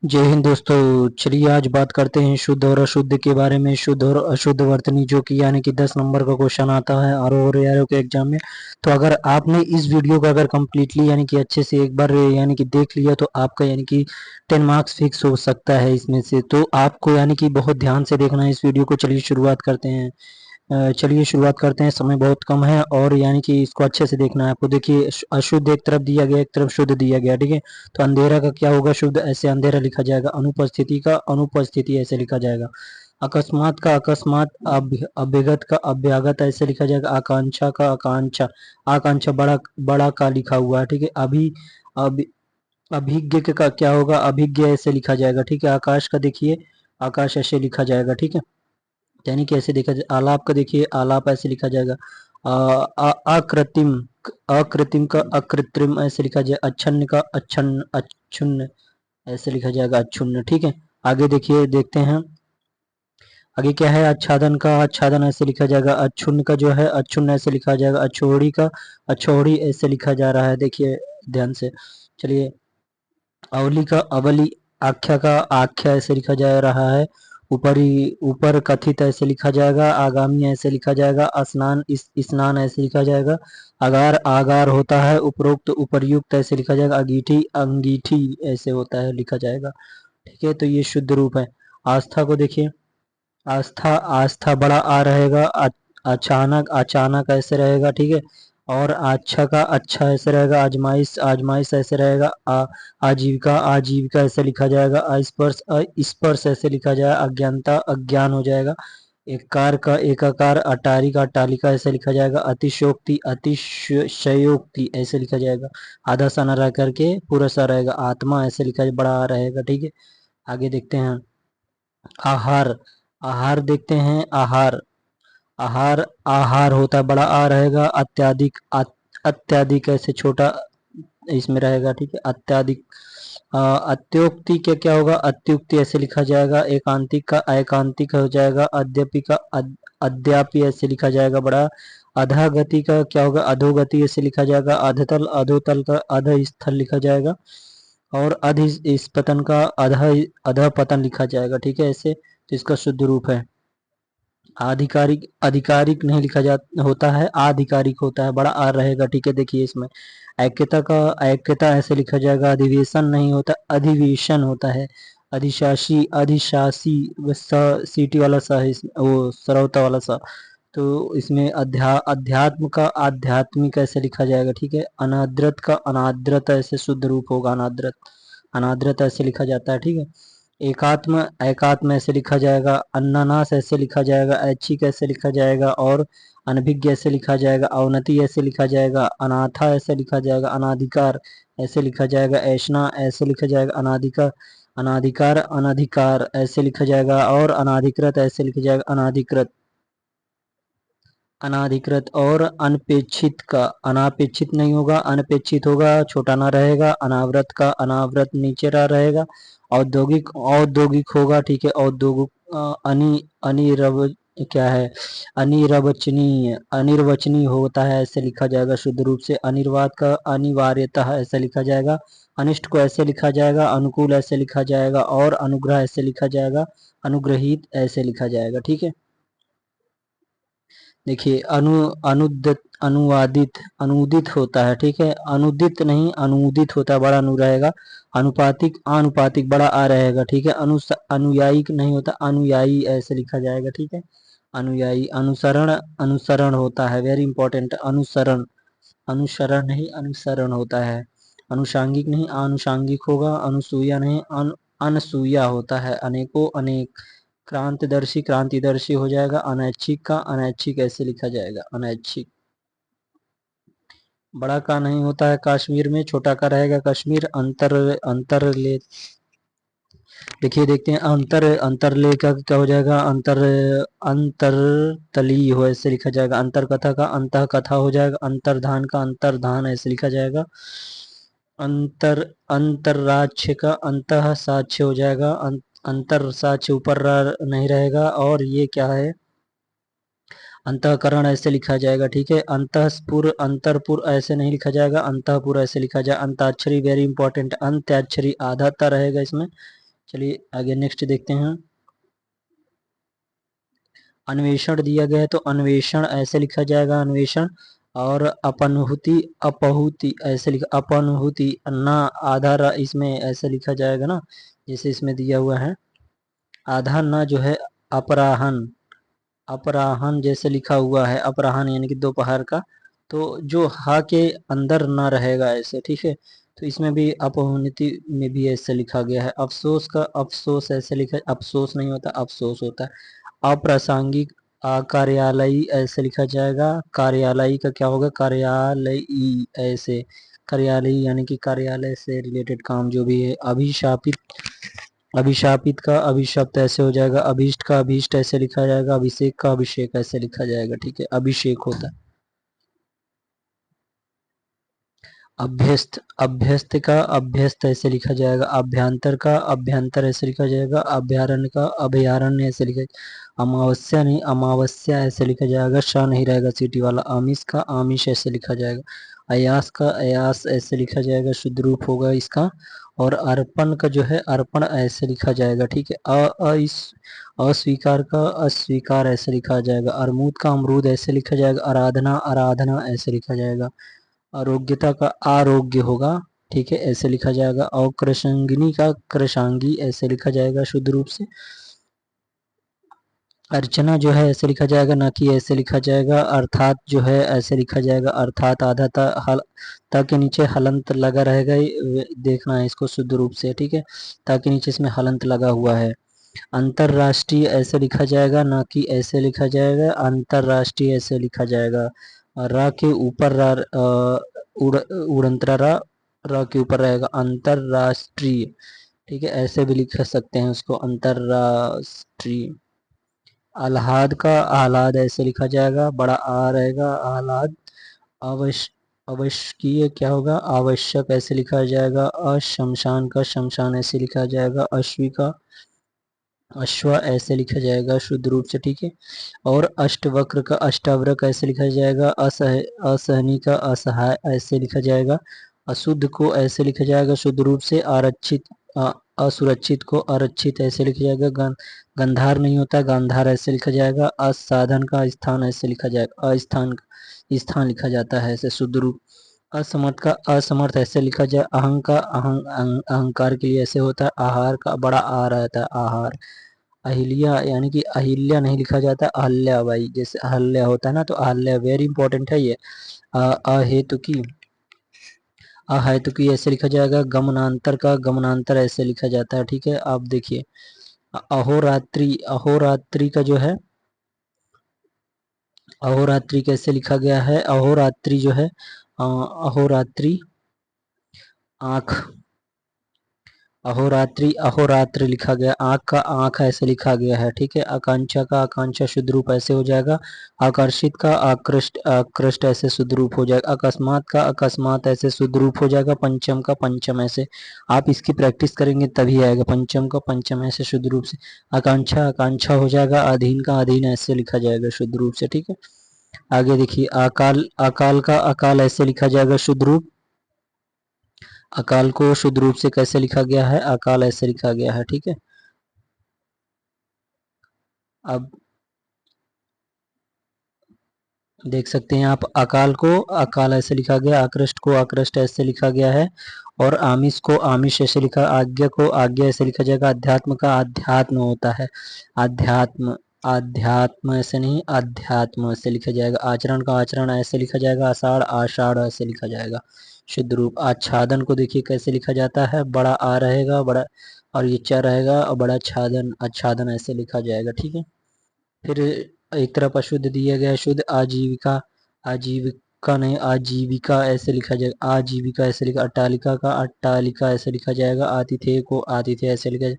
जय हिंद दोस्तों। चलिए आज बात करते हैं शुद्ध और अशुद्ध के बारे में। शुद्ध और अशुद्ध वर्तनी जो कि यानी कि 10 नंबर का क्वेश्चन आता है आर के एग्जाम में। तो अगर आपने इस वीडियो को अगर कम्प्लीटली यानी कि अच्छे से एक बार यानी कि देख लिया तो आपका यानी कि 10 मार्क्स फिक्स हो सकता है इसमें से। तो आपको यानी कि बहुत ध्यान से देखना है इस वीडियो को। चलिए शुरुआत करते हैं। चलिए शुरुआत करते हैं। समय बहुत कम है और यानी कि इसको अच्छे से देखना है आपको। देखिए अशुद्ध एक तरफ दिया गया, एक तरफ शुद्ध दिया गया, ठीक है। तो अंधेरा का क्या होगा? शुद्ध ऐसे अंधेरा लिखा जाएगा। अनुपस्थिति का अनुपस्थिति ऐसे लिखा जाएगा। अकस्मात का अकस्मात, अभ्यगत का अभ्यागत ऐसे लिखा जाएगा। आकांक्षा का आकांक्षा, आकांक्षा बड़ा बड़ा का लिखा हुआ है, ठीक है। अभि अभिज्ञ का क्या होगा? अभिज्ञ ऐसे लिखा जाएगा, ठीक है। आकाश का देखिए, आकाश ऐसे लिखा जाएगा, ठीक है। यानी कि ऐसे देखा जाए। आलाप का देखिए, आलाप ऐसे लिखा जाएगा। अकृत्रिम, अकृत्रिम का अकृत्रिम ऐसे लिखा जाए। अच्छन्न का अच्छन्न अच्छुन्न ऐसे लिखा जाएगा। अच्छुन्न, ठीक है। आगे देखिए, देखते हैं आगे क्या है। आच्छादन का आच्छादन ऐसे लिखा जाएगा। अच्छुन्न का जो है अच्छुन्न ऐसे लिखा जाएगा। अछोड़ी का अछोड़ी ऐसे लिखा जा रहा है, देखिए ध्यान से। चलिए, अवली का अवली, आख्या का आख्या ऐसे लिखा जा रहा है। ऊपरी ऊपर कथित ऐसे लिखा जाएगा। आगामी ऐसे लिखा जाएगा। स्नान स्नान ऐसे लिखा जाएगा। अगार आगार होता है। उपरोक्त उपर्युक्त ऐसे लिखा जाएगा। अंगीठी अंगीठी ऐसे होता है, लिखा जाएगा, ठीक है। तो ये शुद्ध रूप है। आस्था को देखिए, आस्था आस्था बड़ा आ रहेगा। अचानक अचानक ऐसे रहेगा, ठीक है। और अच्छा का अच्छा ऐसे रहेगा। आजमाइश आजमाइश ऐसे रहेगा। आजीविका आजीविका ऐसे लिखा जाएगा। अस्पर्श स्पर्श ऐसे लिखा जाएगा। अज्ञानता अज्ञान हो जाएगा। एकार का एकाकार, अटारी का अट्टालिका ऐसे लिखा जाएगा। अतिशयोक्ति अतिशयोक्ति ऐसे लिखा जाएगा। आधा सा न रह करके पूरा सा रहेगा। आत्मा ऐसे लिखा जाए, बड़ा आ रहेगा, ठीक है। आगे देखते हैं। आहार, आहार देखते हैं। आहार आहार आहार होता है, बड़ा आ रहेगा। अत्याधिक अत्याधिक ऐसे छोटा इसमें रहेगा, ठीक है। अत्याधिक अत्योक्ति के क्या होगा? अत्युक्ति ऐसे लिखा जाएगा। एकांतिक का एकांतिक हो जाएगा। अद्यपि का अद्यापि ऐसे लिखा जाएगा, बड़ा। अधोगति का क्या होगा? अधोगति ऐसे लिखा जाएगा। अधतल अधोतल का अध स्थल लिखा जाएगा। और अध इस पतन का अध अध पतन लिखा जाएगा, ठीक है। ऐसे तो इसका शुद्ध रूप है। आधिकारिक आधिकारिक नहीं लिखा जा होता है, आधिकारिक होता है, बड़ा आर रहेगा, ठीक है। देखिए इसमें ऐक्यता का ऐक्यता ऐसे लिखा जाएगा। अधिवेशन नहीं होता, अधिवेशन होता है। अधिशासी अधिशासी, सीटी वाला सा है वो सरौता वाला सा। तो इसमें अध्यात्म का आध्यात्मिक ऐसे लिखा जाएगा, ठीक है। अनाद्रत का अनाद्रत ऐसे शुद्ध रूप होगा। अनाद्रत अनाद्रत ऐसे लिखा जाता है, ठीक है। एकात्म एकात्म ऐसे लिखा जाएगा। अन्नानास ऐसे लिखा जाएगा। ऐच्छिक ऐसे लिखा जाएगा। और अनभिज्ञ ऐसे लिखा जाएगा। अवनति ऐसे लिखा जाएगा। अनाथा ऐसे लिखा जाएगा। अनाधिकार ऐसे लिखा जाएगा। ऐष्णा ऐसे लिखा जाएगा। अनाधिकार अनाधिकार अनधिकार ऐसे लिखा जाएगा। और अनाधिकृत ऐसे लिखा जाएगा। अनाधिकृत अनाधिकृत। और अनपेक्षित का अनापेक्षित नहीं होगा, अनपेक्षित होगा, छोटा ना रहेगा। अनावृत का अनावृत नीचे रहा रहेगा। औद्योगिक औद्योगिक होगा, ठीक है। औद्योगिक अनिरव क्या है? अनिर्वचनीय अनिर्वचनीय होता है, ऐसे लिखा जाएगा शुद्ध रूप से। अनिर्वाद का अनिवार्यता ऐसे लिखा जाएगा। अनिष्ट को ऐसे लिखा जाएगा। अनुकूल ऐसे लिखा जाएगा। और अनुग्रह ऐसे लिखा जाएगा। अनुग्रहित ऐसे लिखा जाएगा, ठीक है। देखिए अनुदित अनुवादित अनुदित होता है, ठीक है। अनुदित नहीं अनुदित होता है, बड़ा अनु रहेगा। अनुपातिक आनुपातिक, बड़ा आ रहेगा, ठीक है। अनुयायी नहीं होता, अनुयायी ऐसे लिखा जाएगा, ठीक है। अनुयायी। अनुसरण अनुसरण होता है, वेरी इंपॉर्टेंट। अनुसरण अनुसरण नहीं अनुसरण होता है। अनुषांगिक नहीं आनुषांगिक होगा। अनुसूया नहीं अनसूया होता है। अनेकों अनेक। क्रांतिदर्शी क्रांतिदर्शी हो जाएगा। अनैच्छिक का अनैच्छिक ऐसे लिखा जाएगा। अनैच्छिक। बड़ा का नहीं होता है कश्मीर में, छोटा का रहेगा। कश्मीर। अंतर अंतर ले देखिए, देखते हैं। अंतर अंतरले का क्या हो जाएगा? अंतर अंतरतली हो ऐसे लिखा जाएगा। अंतर कथा का अंत कथा हो जाएगा। अंतर्धान का अंतर्धान ऐसे लिखा जाएगा। अंतर अंतरराज्य का अंतः साक्ष्य हो जाएगा। अंतर साक्ष्य ऊपर नहीं रहेगा। और ये क्या है? अंतःकरण ऐसे लिखा जाएगा, ठीक है। अंतःपुर अंतरपुर ऐसे नहीं लिखा जाएगा। अंतःपुर ऐसे लिखा जाए। Antakshari very important. अंत्याक्षरी आधा ता रहेगा इसमें। चलिए आगे नेक्स्ट देखते हैं। अन्वेषण दिया गया है तो अन्वेषण ऐसे लिखा जाएगा अन्वेषण, और अपनुति अपहुति ऐसे लिखा, अपनुति ना आधार इसमें ऐसे लिखा जाएगा ना, जैसे इसमें दिया हुआ है आधा ना जो है अपराहन, अपराहन जैसे लिखा हुआ है अपराहन यानी कि दोपहर का, तो जो हा के अंदर ना रहेगा ऐसे, ठीक है। तो इसमें भी अपहुति में भी ऐसे लिखा गया है। अफसोस का अफसोस ऐसे लिखा, अफसोस नहीं होता अफसोस होता है। अप्रासंगिक कार्यालयी ऐसे लिखा जाएगा, कार्यालयी का क्या होगा कार्यालयी ऐसे, कार्यालयी यानी कि कार्यालय से रिलेटेड काम जो भी है। अभिशापित, अभिशापित का अभिशप्त ऐसे हो जाएगा, अभीष्ट का अभीष्ट ऐसे लिखा जाएगा, अभिषेक का अभिषेक ऐसे लिखा जाएगा, ठीक है, अभिषेक होता है। अभ्यस्त, अभ्यस्त का अभ्यस्त ऐसे लिखा जाएगा, अभ्यंतर का अभ्यंतर ऐसे लिखा जाएगा, अभ्यारण्य का अभयारण्य ऐसे लिखा जाएगा, अमावस्या नहीं अमावस्या ऐसे लिखा जाएगा, शाह नहीं रहेगा सिटी वाला, आमिष का आमिष ऐसे लिखा जाएगा, अयास का अयास ऐसे लिखा जाएगा, शुद्ध रूप होगा इसका। और अर्पण का जो है अर्पण ऐसे लिखा जाएगा, ठीक है। अस्वीकार का अस्वीकार ऐसे लिखा जाएगा, अमरूद का अमरूद ऐसे लिखा जाएगा, आराधना आराधना ऐसे लिखा जाएगा, आरोग्यता का आरोग्य होगा, ठीक है, ऐसे लिखा जाएगा, और कृषांगिनी का कृषांगी ऐसे लिखा जाएगा शुद्ध रूप से। अर्चना जो है ऐसे लिखा जाएगा, ना कि ऐसे लिखा जाएगा। अर्थात जो है ऐसे लिखा जाएगा, अर्थात आधा ता के नीचे हलंत लगा रहेगा, देखना है इसको शुद्ध रूप से, ठीक है, ताकि नीचे इसमें हलंत लगा हुआ है। अंतरराष्ट्रीय ऐसे लिखा जाएगा, ना कि ऐसे लिखा जाएगा, अंतरराष्ट्रीय ऐसे लिखा जाएगा। रा के ऊपर उड़ंतरा रा के ऊपर रहेगा अंतरराष्ट्रीय, ठीक है, ऐसे भी लिख सकते हैं उसको अंतरराष्ट्रीय। आह्लाद का आह्लाद ऐसे लिखा जाएगा, बड़ा आ रहेगा आह्लाद। आवश्यकीय क्या होगा आवश्यक ऐसे लिखा जाएगा, अशमशान का शमशान ऐसे लिखा जाएगा, अश्वी का अश्व ऐसे लिखा जाएगा शुद्ध रूप से, ठीक है। और अष्टवक्र का अष्टावक्र ऐसे लिखा जाएगा, असहनी का असहाय ऐसे लिखा जाएगा, अशुद्ध को ऐसे लिखा जाएगा शुद्ध रूप से, आरक्षित असुरक्षित को आरक्षित ऐसे लिखा जाएगा, गंधार नहीं होता गांधार ऐसे लिखा जाएगा, असाधन का स्थान ऐसे लिखा जाएगा, अस्थान स्थान लिखा जाता है ऐसे शुद्ध रूप। असमर्थ का असमर्थ ऐसे लिखा जाए, अहंग का अहंकार के लिए ऐसे होता है, आहार का बड़ा आ रहता है आहार। अहिल्या यानी कि अहिल्या नहीं लिखा जाता अहल्या बाई, जैसे अहल्या होता है ना, तो अहल्या वेरी इंपॉर्टेंट है ये। अहेतुकी अहेतुकी ऐसे लिखा जाएगा, गमनांतर का गमनांतर ऐसे लिखा जाता है, ठीक है। आप देखिए अहोरात्रि, अहोरात्रि का जो है अहोरात्रि कैसे लिखा गया है, अहोरात्रि जो है अहोरात्रि आंख, अहोरात्रि अहोरात्र लिखा गया, आंख का आंख ऐसे लिखा गया है, ठीक है। आकांक्षा का आकांक्षा शुद्ध रूप ऐसे हो जाएगा, आकर्षित का आकृष्ट आकृष्ट ऐसे शुद्ध रूप हो जाएगा, अकस्मात का अकस्मात ऐसे शुद्ध रूप हो जाएगा, पंचम का पंचम ऐसे। आप इसकी प्रैक्टिस करेंगे तभी आएगा, पंचम का पंचम ऐसे शुद्ध रूप से। आकांक्षा आकांक्षा हो जाएगा, अधीन का अधीन ऐसे लिखा जाएगा शुद्ध रूप से, ठीक है। आगे देखिए अकाल, अकाल का अकाल ऐसे लिखा जाएगा शुद्ध रूप। अकाल को शुद्ध रूप से कैसे लिखा गया है, अकाल ऐसे लिखा गया है, ठीक है। अब देख सकते हैं आप अकाल को अकाल ऐसे लिखा गया, आकृष्ट को आकृष्ट ऐसे लिखा गया है, और आमिष को आमिष ऐसे लिखा, आज्ञा को आज्ञा ऐसे लिखा जाएगा, अध्यात्म का अध्यात्म होता है, अध्यात्म अध्यात्म ऐसे नहीं अध्यात्म ऐसे लिखा जाएगा, आचरण का आचरण ऐसे लिखा जाएगा, आषाढ़ आषाढ़ ऐसे लिखा जाएगा शुद्ध रूप। आच्छादन को देखिए कैसे लिखा जाता है, बड़ा आ रहेगा बड़ा, और ये च रहेगा, और बड़ा आच्छादन आच्छादन ऐसे लिखा जाएगा, ठीक है। फिर एक तरफ अशुद्ध दिया गया है, शुद्ध आजीविका, आजीविका नहीं आजीविका ऐसे लिखा जाएगा, आजीविका ऐसे लिखा, अट्टालिका का अट्टालिका ऐसे लिखा जाएगा, आतिथेय को आतिथ्य ऐसे लिखा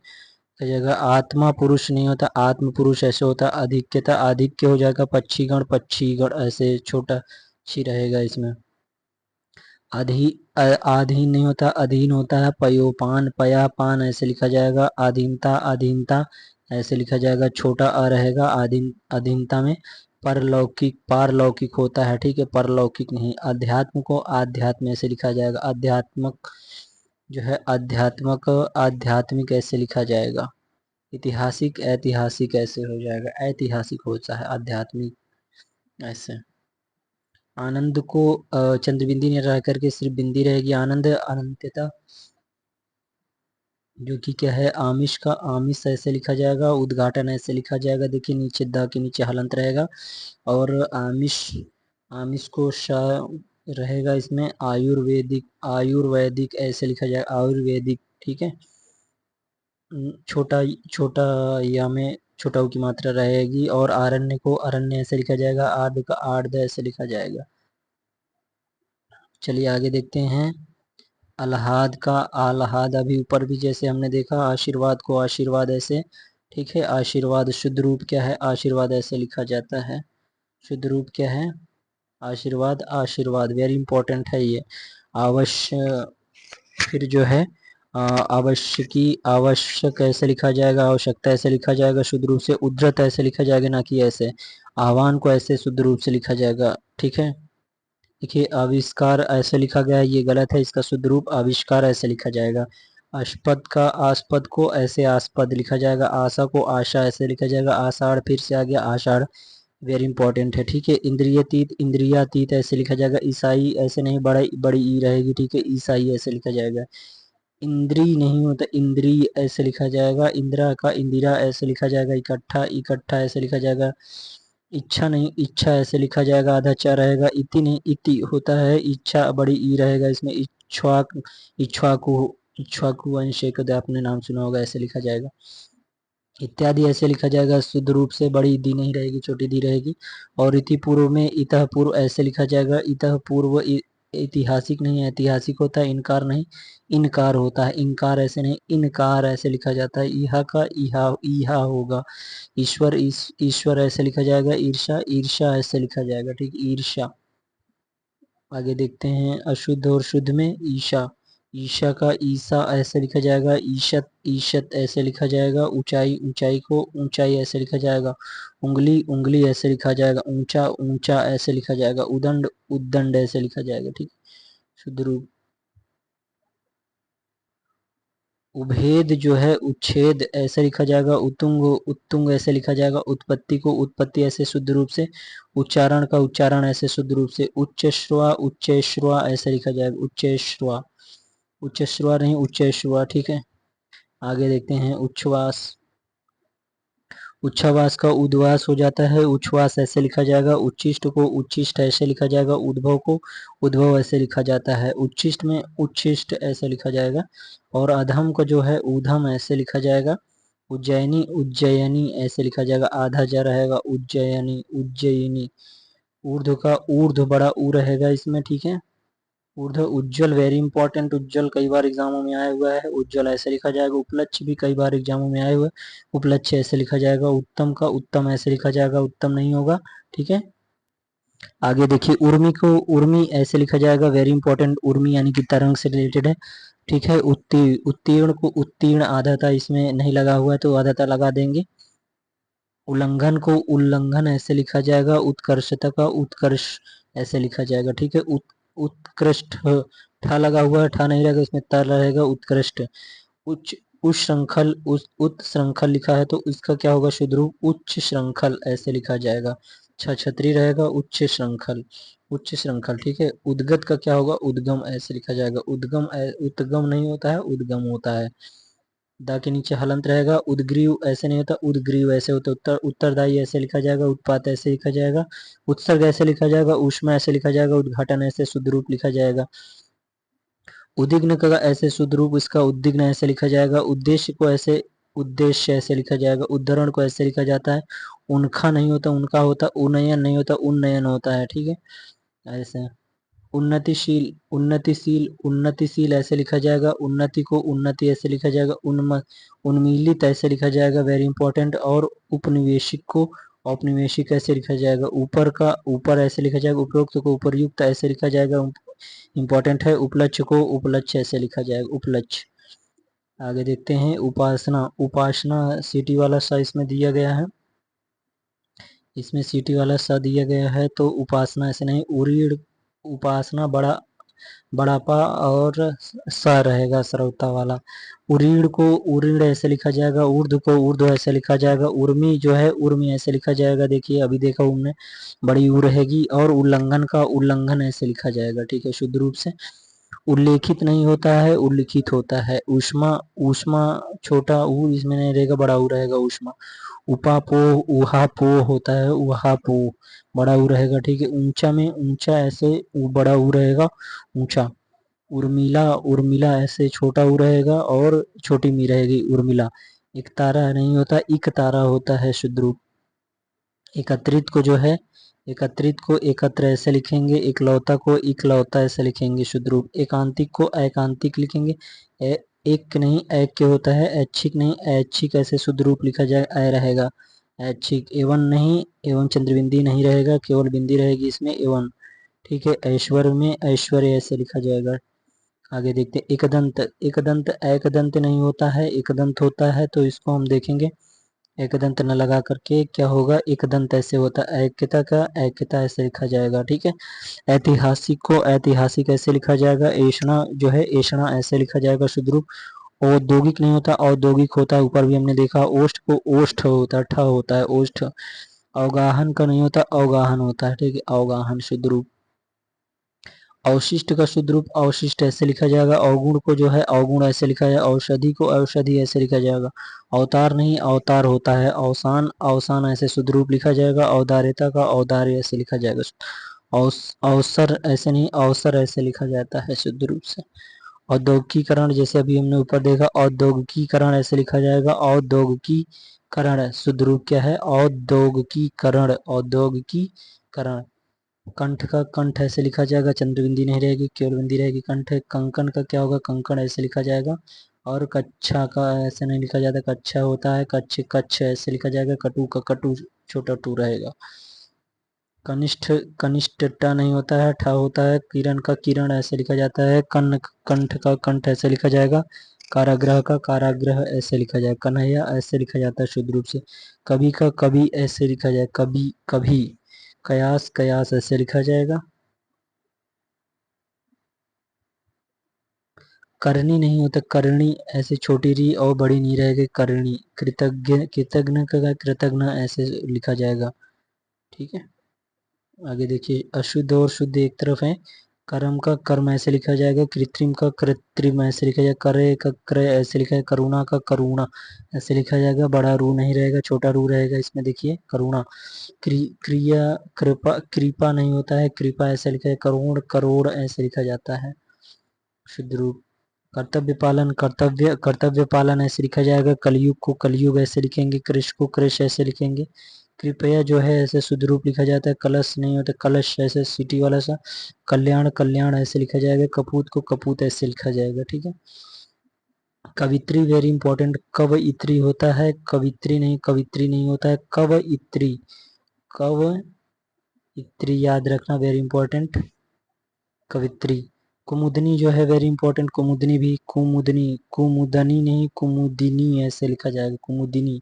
जाएगा, आत्मा पुरुष नहीं होता आत्म पुरुष ऐसे होता, अधिक्यता आधिक्य हो जाएगा, पक्षीगण पक्षीगण ऐसे छोटा छी रहेगा इसमें। अधीन नहीं होता अधीन होता है, पयोपान पयापान ऐसे लिखा जाएगा, अधीनता अधीनता ऐसे लिखा जाएगा, छोटा अ रहेगा अधीनता में। परलौकिक पारलौकिक होता है, ठीक है, परलौकिक नहीं। अध्यात्म को आध्यात्म ऐसे लिखा जाएगा, अध्यात्मक जो है आध्यात्मक आध्यात्मिक ऐसे लिखा जाएगा। ऐतिहासिक ऐतिहासिक ऐसे हो जाएगा, ऐतिहासिक होता है आध्यात्मिक ऐसे। आनंद को चंद्र बिंदी नहीं रह करके सिर्फ बिंदी रहेगी। आनंद अनंतता जो कि क्या है आमिष का आमिष ऐसे लिखा जाएगा। उद्घाटन ऐसे लिखा जाएगा, देखिए नीचे द के नीचे हलंत रहेगा और आमिष आमिष को श रहेगा इसमें। आयुर्वेदिक आयुर्वेदिक ऐसे लिखा जाएगा आयुर्वेदिक, ठीक है। छोटा छोटा या में छोटा की मात्रा रहेगी और आरण्य को अरण्य ऐसे लिखा जाएगा। आर्द का आर्द ऐसे लिखा जाएगा। चलिए आगे देखते हैं। आह्लाद का आह्लाद, अभी ऊपर भी जैसे हमने देखा। आशीर्वाद को आशीर्वाद ऐसे, ठीक है। आशीर्वाद शुद्ध रूप क्या है, आशीर्वाद ऐसे लिखा जाता है। शुद्ध रूप क्या है, आशीर्वाद आशीर्वाद, वेरी इंपॉर्टेंट है ये। अवश्य फिर जो है आवश्यकी आवश्यक ऐसे लिखा जाएगा। आवश्यकता ऐसे लिखा जाएगा शुद्ध रूप से। उद्धृत ऐसे लिखा जाएगा, ना कि ऐसे। आह्वान को ऐसे शुद्ध रूप से लिखा जाएगा, ठीक है। देखिए आविष्कार ऐसे लिखा गया है, ये गलत है। इसका शुद्ध रूप आविष्कार ऐसे लिखा जाएगा। आस्पद का आस्पद को ऐसे आस्पद लिखा जाएगा। आशा को आशा ऐसे लिखा जाएगा। आषाढ़ फिर से आ गया आषाढ़, वेरी इंपॉर्टेंट है, ठीक है। इंद्रियतीत इंद्रियातीत ऐसे लिखा जाएगा। ईसाई ऐसे नहीं, बड़ी ई रहेगी, ठीक है। ईसाई ऐसे लिखा जाएगा। इंद्री नहीं होता, इंद्री ऐसे लिखा जाएगा। इंदिरा का इंदिरा ऐसे लिखा जाएगा। इकट्ठा इकट्ठा ऐसे लिखा जाएगा। इच्छा नहीं, इच्छा ऐसे लिखा जाएगा। आधा चा रहेगा। इति नहीं, इति होता है। इच्छा बड़ी ई रहेगा इसमें। इच्छ्वाक इच्छ्वाकु इच्छ्वाकु वंश एक आपने नाम सुना होगा, ऐसे लिखा जाएगा। इत्यादि ऐसे लिखा जाएगा शुद्ध रूप से। बड़ी दी नहीं रहेगी, छोटी दी रहेगी। और इति पूर्व में इतः पूर्व ऐसे लिखा जाएगा। इतः पूर्व ऐतिहासिक नहीं, ऐतिहासिक होता है। इनकार नहीं, इनकार होता है। इनकार ऐसे नहीं, इनकार ऐसे लिखा जाता है। इहा का इहा इहा होगा। ईश्वर ईश्वर ऐसे लिखा जाएगा। ईर्षा ईर्षा ऐसे लिखा जाएगा, ठीक। ईर्षा। आगे देखते हैं अशुद्ध और शुद्ध में। ईशा ईशा का ईसा ऐसे लिखा जाएगा। ईशत ईशत ऐसे लिखा जाएगा। ऊंचाई ऊंचाई को ऊंचाई ऐसे लिखा जाएगा। उंगली उंगली ऐसे लिखा जाएगा। ऊंचा ऊंचा ऐसे लिखा जाएगा। उदंड उद्दंड ऐसे लिखा जाएगा, ठीक। शुद्ध रूप। उभेद जो है उच्छेद ऐसे लिखा जाएगा। उतुंग उत्तुंग ऐसे लिखा जाएगा। उत्पत्ति को उत्पत्ति ऐसे शुद्ध रूप से। उच्चारण का उच्चारण ऐसे शुद्ध रूप से। उच्चश्रवा उच्चेश्रवा ऐसे लिखा जाएगा। उच्चेश्रवा उच्चश्रवा नहीं, उच्चेश्रवा, ठीक है। आगे देखते हैं उच्छ्वास। उच्छ्वास का उद्वास हो जाता है। उच्छ्वास ऐसे लिखा जाएगा। उच्छिष्ट को उच्छिष्ट ऐसे लिखा जाएगा। उद्भव को उद्भव ऐसे लिखा जाता है। उच्छिष्ट में उच्छिष्ट ऐसे लिखा जाएगा। और अधम को जो है ऊधम ऐसे लिखा जाएगा। उज्जैनी उज्जैनी ऐसे लिखा जाएगा। आधा जा रहेगा। उज्जैनी उज्जैनी। ऊर्ध्व का ऊर्ध्व बड़ा ऊ रहेगा इसमें, ठीक है। ऊर्ध्व उज्जवल, वेरी इंपॉर्टेंट। उज्जवल कई बार एग्जामों में आया हुआ है। उज्जवल ऐसे लिखा जाएगा। उपलक्ष्य भी कई बार एग्जामों में आए हुए। उपलक्ष्य ऐसे लिखा जाएगा। उत्तम का उत्तम ऐसे लिखा जाएगा। उत्तम नहीं होगा, ठीक है। आगे देखिए उर्मी को उर्मी ऐसे लिखा जाएगा। Very important. उर्मी यानी कि तरंग से रिलेटेड है, ठीक है। उत्तीर्ण को उत्तीर्ण आधाता इसमें नहीं लगा हुआ है तो आधाता लगा देंगे। उल्लंघन को उल्लंघन ऐसे लिखा जाएगा। उत्कर्षता का उत्कर्ष ऐसे लिखा जाएगा, ठीक है। उत्कृष्ट ठा लगा हुआ है, ठा नहीं रहेगा इसमें, तर रहेगा। उत्कृष्ट। उच्च उच्च श्रृंखल उत श्रृंखल लिखा है तो इसका क्या होगा शुद्ध रूप। उच्च श्रृंखल ऐसे लिखा जाएगा। छतरी रहेगा। उच्च श्रृंखल उच्च श्रृंखल, ठीक है। उद्गत का क्या होगा, उद्गम ऐसे लिखा जाएगा। उद्गम उद्गम नहीं होता है, उद्गम होता है। दा के नीचे हलंत रहेगा। उद्ग्रीव ऐसे नहीं होता, उद्ग्रीव ऐसे होता। उत्तरदायी ऐसे लिखा जाएगा। उत्पात ऐसे लिखा जाएगा। उत्सर्ग ऐसे लिखा जाएगा। ऊष्मा ऐसे लिखा जाएगा। उद्घाटन ऐसे शुद्ध रूप लिखा जाएगा। उद्विग्न का ऐसे शुद्ध रूप इसका उद्विग्न ऐसे लिखा जाएगा। उद्देश्य को ऐसे उद्देश्य ऐसे लिखा जाएगा। उद्धरण को ऐसे लिखा जाता है। उनका नहीं होता, उनका होता। उन्नयन नहीं होता, उन्नयन होता है, ठीक है। ऐसे उन्नतिशील उन्नतिशील उन्नतिशील ऐसे लिखा जाएगा। उन्नति को उन्नति ऐसे लिखा जाएगा। उन्मीलित ऐसे लिखा जाएगा, वेरी इंपॉर्टेंट। और उपनिवेशिक को औपनिवेशिक ऐसे लिखा जाएगा। ऊपर का ऊपर ऐसे लिखा जाएगा। उपरोक्त को उपरयुक्त ऐसे लिखा जाएगा, इंपॉर्टेंट है। उपलक्ष्य को उपलक्ष्य ऐसे लिखा जाएगा, उपलक्ष्य। आगे देखते हैं उपासना। उपासना सिटी वाला सा इसमें दिया गया है। इसमें सिटी वाला सा दिया गया है तो उपासना ऐसे नहीं। उरीड़ उपासना बड़ा बड़ा पा और स रहेगा सरौता वाला। उरीड़ को उरीड़ ऐसे लिखा जाएगा, ऊर्ध्व को ऊर्ध्व ऐसे लिखा जाएगा, उर्मी जो है उर्मी ऐसे लिखा जाएगा। देखिए अभी देखा हमने, बड़ी ऊ रहेगी। और उल्लंघन का उल्लंघन ऐसे लिखा जाएगा, ठीक है, शुद्ध रूप से। उल्लेखित नहीं होता है, उल्लिखित होता है। ऊष्मा, ऊष्मा छोटा ऊ इसमें नहीं रहेगा, बड़ा ऊ रहेगा ऊष्मा। उपापोह उहापोह होता है, उहापोह बड़ा ऊ रहेगा, ठीक है। ऊंचा में ऊंचा ऐसे बड़ा ऊ रहेगा ऊंचा। उर्मिला, उर्मिला ऐसे छोटा ऊ रहेगा और छोटी मी रहेगी उर्मिला। एक तारा नहीं होता, इक तारा होता है शुद्ध रूप। एकत्रित को जो है, एकत्रित को एकत्र ऐसे लिखेंगे, एकलौता को इकलौता ऐसे लिखेंगे शुद्ध रूप। एकांतिक को एकांतिक लिखेंगे, एक नहीं ऐक के होता है, ऐच्छिक नहीं ऐच्छिक ऐसे शुद्ध रूप लिखा जाए, ऐ रहेगा ऐच्छिक। एवं नहीं, एवं चंद्रबिंदी नहीं रहेगा, केवल बिंदी रहेगी इसमें एवं, ठीक है। ऐश्वर्य में ऐश्वर्य ऐसे लिखा जाएगा। आगे देखते हैं एकदंत, एकदंत एकदंत नहीं होता है, एकदंत होता है, तो इसको हम देखेंगे। एकदंत न लगा करके क्या होगा, एकदंत ऐसे होता है, ऐक्यता का ऐक्यता ऐसे लिखा जाएगा, ठीक है। ऐतिहासिक को ऐतिहासिक ऐसे लिखा जाएगा। ऐषणा जो है ऐषणा ऐसे लिखा जाएगा शुद्ध रूप। औद्योगिक नहीं होता, औद्योगिक होता है, ऊपर भी हमने देखा। ओष्ठ को ओष्ठ होता है, ठ होता है ओष्ठ। अवगाहन का नहीं होता, अवगाहन होता है, ठीक है, अवगाहन शुद्ध रूप। अवशिष्ट का शुद्ध रूप अवशिष्ट ऐसे लिखा जाएगा। अवगुण को जो है अवगुण ऐसे लिखा जाएगा। औषधि को औषधि ऐसे लिखा जाएगा। अवतार नहीं अवतार होता है। अवसान, अवसान ऐसे शुद्ध रूप लिखा जाएगा। औदार्यता का औदार्य ऐसे लिखा जाएगा। अवसर ऐसे नहीं अवसर ऐसे लिखा जाता है शुद्ध रूप से। औद्योगिकीकरण जैसे अभी हमने ऊपर देखा, औद्योगिकीकरण ऐसे लिखा जाएगा। औद्योगिकीकरण शुद्ध रूप क्या है, औद्योगिकीकरण, औद्योगिकीकरण। कंठ का कंठ ऐसे लिखा जाएगा, चंद्रबिंदी नहीं रहेगी, केवल बिंदी रहेगी, कंठ है। कंकण का क्या होगा, कंकण ऐसे लिखा जाएगा। और कच्छा का ऐसे नहीं लिखा जाता, कच्छा होता है कच्छ, कच्छ ऐसे लिखा जाएगा। कटु का कटु छोटा टू रहेगा। कनिष्ठ, कनिष्ठता नहीं होता है, ठा होता है। किरण का किरण ऐसे लिखा जाता है। कन्न, कंठ का कंठ ऐसे लिखा जाएगा। कारागृह का कारागृह ऐसे लिखा जाएगा। कन्हैया ऐसे लिखा जाता है शुद्ध रूप से। कवि का कवि ऐसे लिखा जाए, कवि कभी। कयास, कयास ऐसे लिखा जाएगा। करनी नहीं होता, करनी ऐसे छोटी री और बड़ी नहीं रहेगी, करनी। कृतज्ञ, कृतज्ञ का कृतज्ञ ऐसे लिखा जाएगा, ठीक है। आगे देखिए, अशुद्ध और शुद्ध एक तरफ है। कर्म का कर्म ऐसे लिखा जाएगा। कृत्रिम का कृत्रिम ऐसे लिखा जाएगा। करे का क्रय ऐसे लिखा है। करुणा का करुणा ऐसे लिखा जाएगा। बड़ा रू नहीं रहेगा, छोटा रू रहेगा इसमें, देखिए करुणा। क्रिया, कृपा, कृपा नहीं होता है, कृपा ऐसे लिखा है। करोड़, करोड़ ऐसे लिखा जाता है शुद्ध रूप। कर्तव्य पालन, कर्तव्य, कर्तव्य पालन ऐसे लिखा जाएगा। कलयुग को कलयुग ऐसे लिखेंगे। कृष को कृष ऐसे लिखेंगे। कृपया जो है ऐसे शुद्ध रूप लिखा जाता है। कलश नहीं होता, कलश ऐसे सिटी वाला सा। कल्याण, कल्याण ऐसे लिखा जाएगा। कपूत को कपूत ऐसे लिखा जाएगा, ठीक है। कवित्री वेरी इंपॉर्टेंट, कवइत्री होता है, कवित्री नहीं, कवित्री नहीं होता है, कवइत्री, कवइत्री याद रखना, वेरी इंपॉर्टेंट, कवित्री। कुमुदनी जो है वेरी इंपॉर्टेंट, कुमुदनी भी, कुमुदनी, कुमुदनी नहीं कुमुदिनी ऐसे लिखा जाएगा, कुमुदिनी।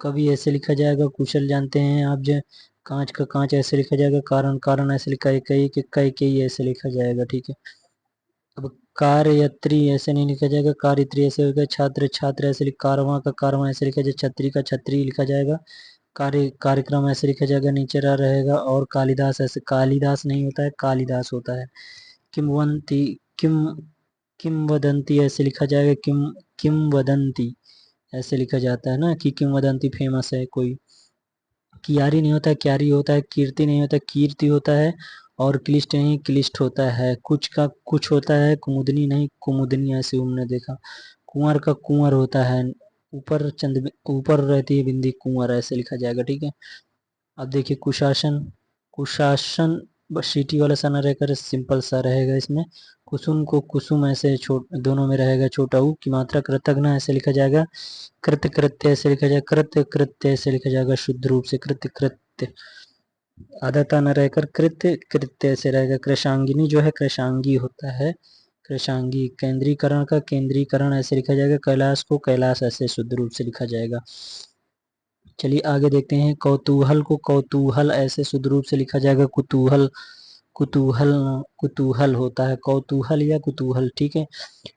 कवि ऐसे लिखा जाएगा। कुशल जानते हैं आप जो, कांच का कांच ऐसे लिखा जाएगा। कारण, कारण ऐसे लिखा है। कई के कई कई ऐसे लिखा जाएगा, ठीक है। अब कार्यत्री ऐसे नहीं लिखा जाएगा, कार्यत्री ऐसे होगा। छात्र, छात्र ऐसे लिख, कारवां का कारवां ऐसे लिखा जाएगा। छतरी का छतरी लिखा जाएगा। कार्य, कार्यक्रम ऐसे लिखा जाएगा, नीचे रह रहेगा। और कालिदास ऐसे, कालिदास नहीं होता है, कालिदास होता है। किंवदंती, किम, किंवदंती ऐसे लिखा जाएगा। किंवदंती ऐसे लिखा जाता है ना, कि किंवदंती फेमस है कोई। कियारी नहीं होता है, क्यारी होता है। कीर्ति नहीं होता, कीर्ति होता है। और क्लिष्ट नहीं, क्लिष्ट होता है। कुछ का कुछ होता है, कुमुदनी नहीं कुमुदनी ऐसे हमने देखा। कुंवर का कुंवर होता है, ऊपर चंद ऊपर रहती है बिंदी, कुंवर ऐसे लिखा जाएगा, ठीक है। अब देखिए कुशासन, कुशासन सीटी वाला सा ना रहकर सिंपल सा रहेगा इसमें। कुसुम को कुसुम ऐसे दोनों में रहेगा छोटा ऊ की मात्रा। कृतज्ञ ऐसे लिखा जाएगा। कृत्य, कृत्य ऐसे लिखा जाएगा। कृत्य, कृत्य ऐसे लिखा जाएगा शुद्ध रूप से, कृत्य, कृत्य। आदता न रहकर कृत्य, कृत्य ऐसे रहेगा। कृशांगिनी जो है कृशांगी होता है, कृशांगी। केंद्रीकरण का केंद्रीकरण ऐसे लिखा जाएगा। कैलाश को कैलाश ऐसे शुद्ध रूप से लिखा जाएगा। चलिए आगे देखते हैं। कौतूहल को कौतूहल ऐसे शुद्ध रूप से लिखा जाएगा। कुतूहल, कुतूहल, कुतूहल होता है, कौतूहल या कुतूहल, ठीक है।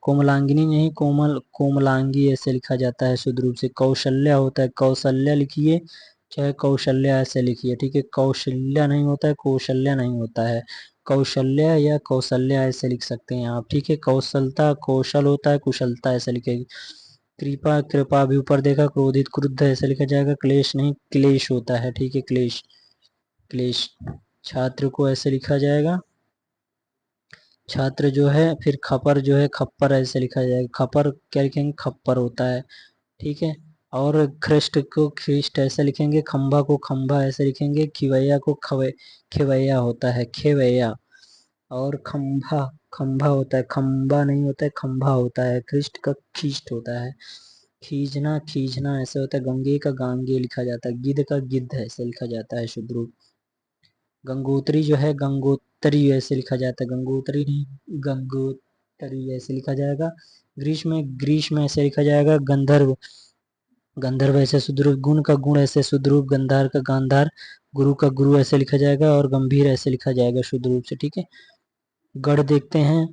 कोमलांगिनी नहीं, कोमल, कोमलांगी ऐसे लिखा जाता है शुद्ध रूप से। कौशल्या होता है, कौशल्या लिखिए चाहे कौशल्या ऐसे लिखिए, ठीक है। कौशल्या नहीं होता है, कौशल्या नहीं होता है, कौशल्या या कौशल्या ऐसे लिख सकते हैं आप, ठीक है। कौशलता, कौशल होता है, कुशलता ऐसे लिखेगी। कृपा, कृपा भी ऊपर देखा, क्रोधित, क्रुद्ध ऐसे लिखा जाएगा। क्लेश नहीं, क्लेश होता है, ठीक है, क्लेश, क्लेश। छात्र को ऐसे लिखा जाएगा, छात्र जो है, फिर खपर जो है, खप्पर ऐसे लिखा जाएगा। खपर क्या लिखेंगे, खप्पर होता है, ठीक है। और ख्रिस्ट को ख्रिस्ट ऐसे लिखेंगे, खंभा को खंभा ऐसे लिखेंगे, खिवैया को खिवैया होता है, खेवैया। और खंभा, खंभा होता है, खंभा नहीं होता है, खंभा होता है। ख्रिस्ट का खीस्ट होता है। खींचना, खींचना ऐसे होता है। गंगे का गांगे लिखा जाता है। गिद्ध का गिद्ध ऐसे लिखा जाता है शुद्ध रूप। गंगोत्री जो है, गंगोत्री ऐसे लिखा जाता है, गंगोत्री नहीं, गंगोत्री ऐसे लिखा जाएगा। ग्रीष्म, ग्रीष्म ऐसे लिखा जाएगा। गंधर्व, गंधर्व ऐसे शुद्ध रूप। गुण का गुण ऐसे शुद्ध रूप। गंधार का गांधार। गुरु का गुरु ऐसे लिखा जाएगा, और गंभीर ऐसे लिखा जाएगा शुद्ध रूप से, ठीक है। गढ़ देखते हैं,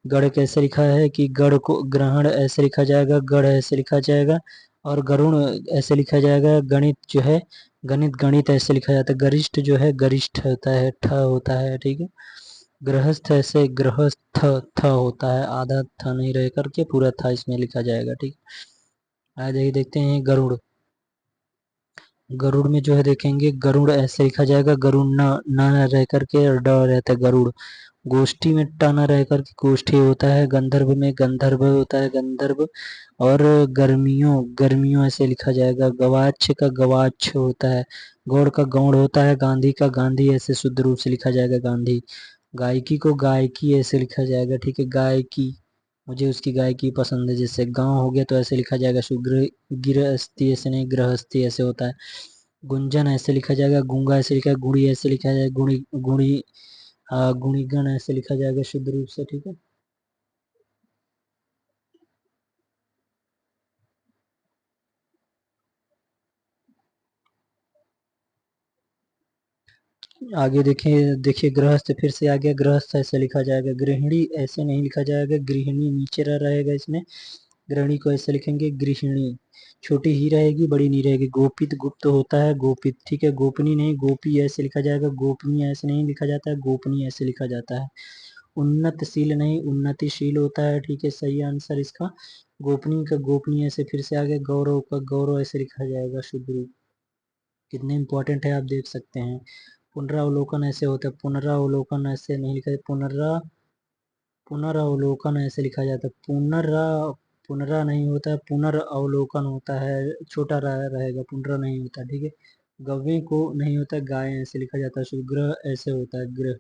गढ़ कैसे लिखा है कि गढ़ को ग्रहण ऐसे लिखा जाएगा, गढ़ ऐसे लिखा जाएगा। और गरुण ऐसे लिखा जाएगा। गणित जो है, गणित, गणित ऐसे लिखा जाता है। गरिष्ठ जो है, गरिष्ठ होता है, ठ होता है, ठीक है। गृहस्थ ऐसे, गृहस्थ, थ होता है, आधा थ नहीं रह करके पूरा था इसमें लिखा जाएगा, ठीक। आज देखते हैं गरुड़। गरुड़ में जो है देखेंगे, गरुड़ ऐसे लिखा जाएगा, गरुड़ न रह करके ड रहता है, गरुड़। गोष्ठी में ट न रह करके गोष्ठी होता है। गंधर्व में गंधर्व होता है, गंधर्व। और गर्मियों, गर्मियों ऐसे लिखा जाएगा। गवाक्ष का गवाक्ष होता है। गौड़ का गौड़ होता है। गांधी का गांधी ऐसे शुद्ध रूप से लिखा जाएगा, गांधी। गायकी को गायकी ऐसे लिखा जाएगा, ठीक है, गायकी। मुझे उसकी गायकी पसंद है। जैसे गांव हो गया तो ऐसे लिखा जाएगा, गृहस्थी ऐसे नहीं, गृहस्थी ऐसे होता है। गुंजन ऐसे लिखा जाएगा, गूंगा ऐसे लिखा है, गुड़ी ऐसे लिखा जाएगा, गुणी, गुणी, गुणीगण ऐसे लिखा जाएगा शुद्ध रूप से, ठीक है। आगे देखें, देखिए गृहस्थ, फिर से आ गया गृहस्थ ऐसे लिखा जाएगा। गृहिणी ऐसे नहीं लिखा जाएगा, गृहिणी नीचे रहेगा इसमें। गृहिणी को ऐसे लिखेंगे, गृहिणी। छोटी ही रहेगी, बड़ी नहीं रहेगी। गोपित, गुप्त होता है, गोपित, ठीक है। गोपनी नहीं, गोपी ऐसे लिखा जाएगा। गोपनीय ऐसे नहीं लिखा जाता है, गोपनीय ऐसे लिखा जाता है। उन्नतशील नहीं, उन्नतिशील होता है, ठीक है, सही आंसर इसका। गोपनीय का गोपनीय से, फिर से आगे गौरव का गौरव ऐसे लिखा जाएगा शुद्ध रूप। कितने इंपॉर्टेंट है आप देख सकते हैं। पुनरावलोकन ऐसे होता है, पुनरावलोकन ऐसे नहीं लिखा है, पुनरावलोकन ऐसे लिखा जाता है। पुनरा नहीं होता है, पुनरावलोकन होता है, छोटा रहेगा, पुनरा नहीं होता, ठीक है। गव्य को नहीं होता है, गाय ऐसे लिखा जाता है शुद्ध। ग्रह ऐसे होता है, ग्रह,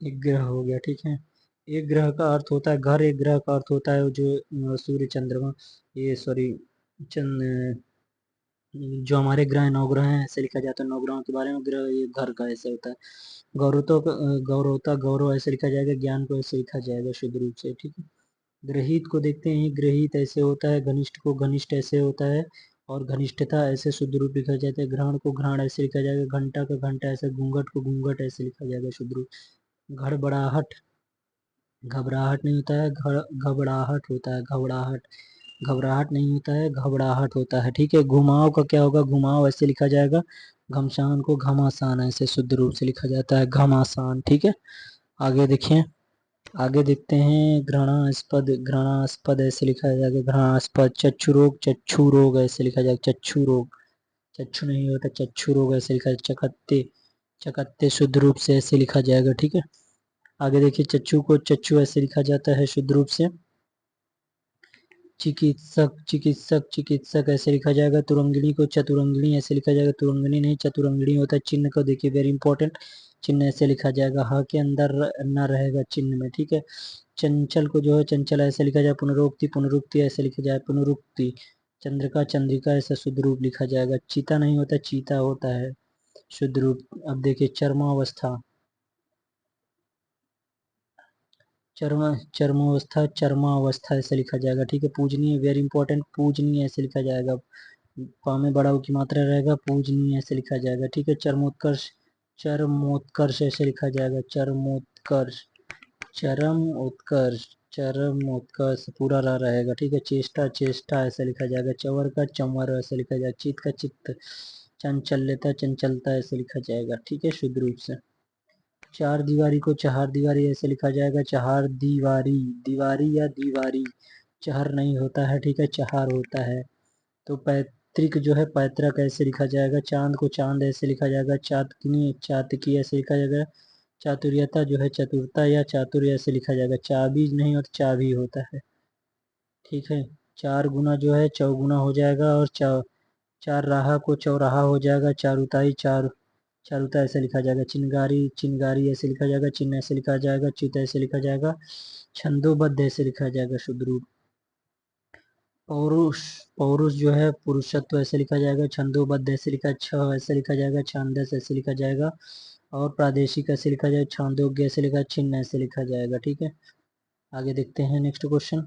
एक ग्रह हो गया, ठीक है। एक ग्रह का अर्थ होता है घर, एक ग्रह का अर्थ होता है जो सूर्य, चंद्रमा, ये सॉरी, चंद, जो हमारे ग्रह, नौ ग्रह हैं ऐसे लिखा जाता है। नौ ग्रहों के बारे में, ग्रह ये घर का ऐसे होता है। गौरवता, गौरवता, गौरव ऐसे लिखा जाएगा। ज्ञान को ऐसे लिखा जाएगा शुद्ध रूप से, ठीक है। ग्रहित को देखते हैं, ग्रहित ऐसे होता है। घनिष्ठ को घनिष्ठ ऐसे होता है। और घनिष्ठता ऐसे शुद्ध रूप लिखा जाता है। ग्रहण को घ्राण ऐसे लिखा जाएगा। घंटा का घंटा ऐसे। घूंघट को घूंघट ऐसे लिखा जाएगा शुद्ध रूप। घड़बड़ाहट, घबराहट नहीं होता है, घबराहट होता है, घबराहट। घबराहट नहीं होता है, घबराहट होता है, ठीक है। घुमाव का क्या होगा, घुमाव ऐसे लिखा जाएगा। घमसान को घमासान ऐसे शुद्ध रूप से लिखा जाता है, घमासान, ठीक है। आगे देखिए, आगे देखते हैं। घृणास्पद, घृणास्पद ऐसे लिखा जाएगा, घृणास्पद। चक्षु रोग, चक्षु रोग ऐसे लिखा जाएगा, चक्षु रोग। चक्षु नहीं होता, चक्षु रोग ऐसे लिखा जाएगा। चकत्ते, चकत्ते शुद्ध रूप से ऐसे लिखा जाएगा, ठीक है। आगे देखिए, चच्चू को चच्चू ऐसे लिखा जाता है शुद्ध रूप से। चिकित्सक, चिकित्सक, चिकित्सक ऐसे लिखा जाएगा। तुरंगिणी को चतुरंगिणी ऐसे लिखा जाएगा। तुरंगिणी नहीं, चतुरंगिणी होता है। चिन्ह को देखिए, वेरी इंपॉर्टेंट, चिन्ह ऐसे लिखा जाएगा। ह के अंदर न रहेगा चिन्ह में, ठीक है। चंचल को जो है चंचल ऐसे लिखा जाए। पुनरुक्ति, पुनरुक्ति ऐसे लिखा जाए, पुनरुक्ति। चंद्रिका, चंद्रिका ऐसा शुद्ध रूप लिखा जाएगा। चीता नहीं होता, चीता होता है शुद्ध रूप। अब देखिए, चर्मावस्था, चर्म, चर्मावस्था, चर्मावस्था ऐसे लिखा जाएगा, ठीक है। पूजनीय, वेरी इंपॉर्टेंट, पूजनीय ऐसे लिखा जाएगा। पा में बड़ा ऊ की मात्रा रहेगा, पूजनीय ऐसे लिखा जाएगा, ठीक है। चर्मोत्कर्ष, चरमोत्कर्ष ऐसे लिखा जाएगा, चरमोत्कर्ष, चरम उत्कर्ष, चरम उत्कर्ष पूरा रह रहेगा, ठीक है। चेष्टा, चेष्टा ऐसे लिखा जाएगा। चवर का चंवर ऐसे लिखा जाएगा। चित्त का चित्त, चंचल्यता, चंचलता ऐसे लिखा जाएगा, ठीक है, शुद्ध रूप से। चार दीवारी को चहार दीवारी ऐसे लिखा जाएगा। चहार दीवारी, दीवारी या दीवारी, चहर नहीं होता है, ठीक है, चहार होता है। तो पैतृक जो है पैतृक ऐसे लिखा जाएगा। चांद को चांद ऐसे लिखा जाएगा। चातकनी, चातकी ऐसे लिखा जाएगा। चातुर्यता जो है चतुरता या चातुर्य ऐसे लिखा जाएगा। चाबी नहीं और चाबी होता है, ठीक है। चार गुना जो है चौगुना हो जाएगा, और चार राह को चौराहा हो जाएगा। चारुताई, चारुता ऐसे लिखा जाएगा। चिनगारी, चिनगारी ऐसे लिखा जाएगा। चिन्ह ऐसे लिखा जाएगा। चित ऐसे लिखा जाएगा। छंदोबद्ध ऐसे लिखा जाएगा, शुद्ध रूप। पौरुष, पौरुष जो है पुरुषत्व ऐसे लिखा जाएगा। छंदोबद्ध ऐसे लिखा, छ ऐसे लिखा जाएगा। छांदस ऐसे लिखा जाएगा। और प्रादेशिक ऐसे लिखा जाएगा। छांदोग्य ऐसे लिखा, छिन्न ऐसे लिखा जाएगा, ठीक है। आगे देखते हैं नेक्स्ट क्वेश्चन,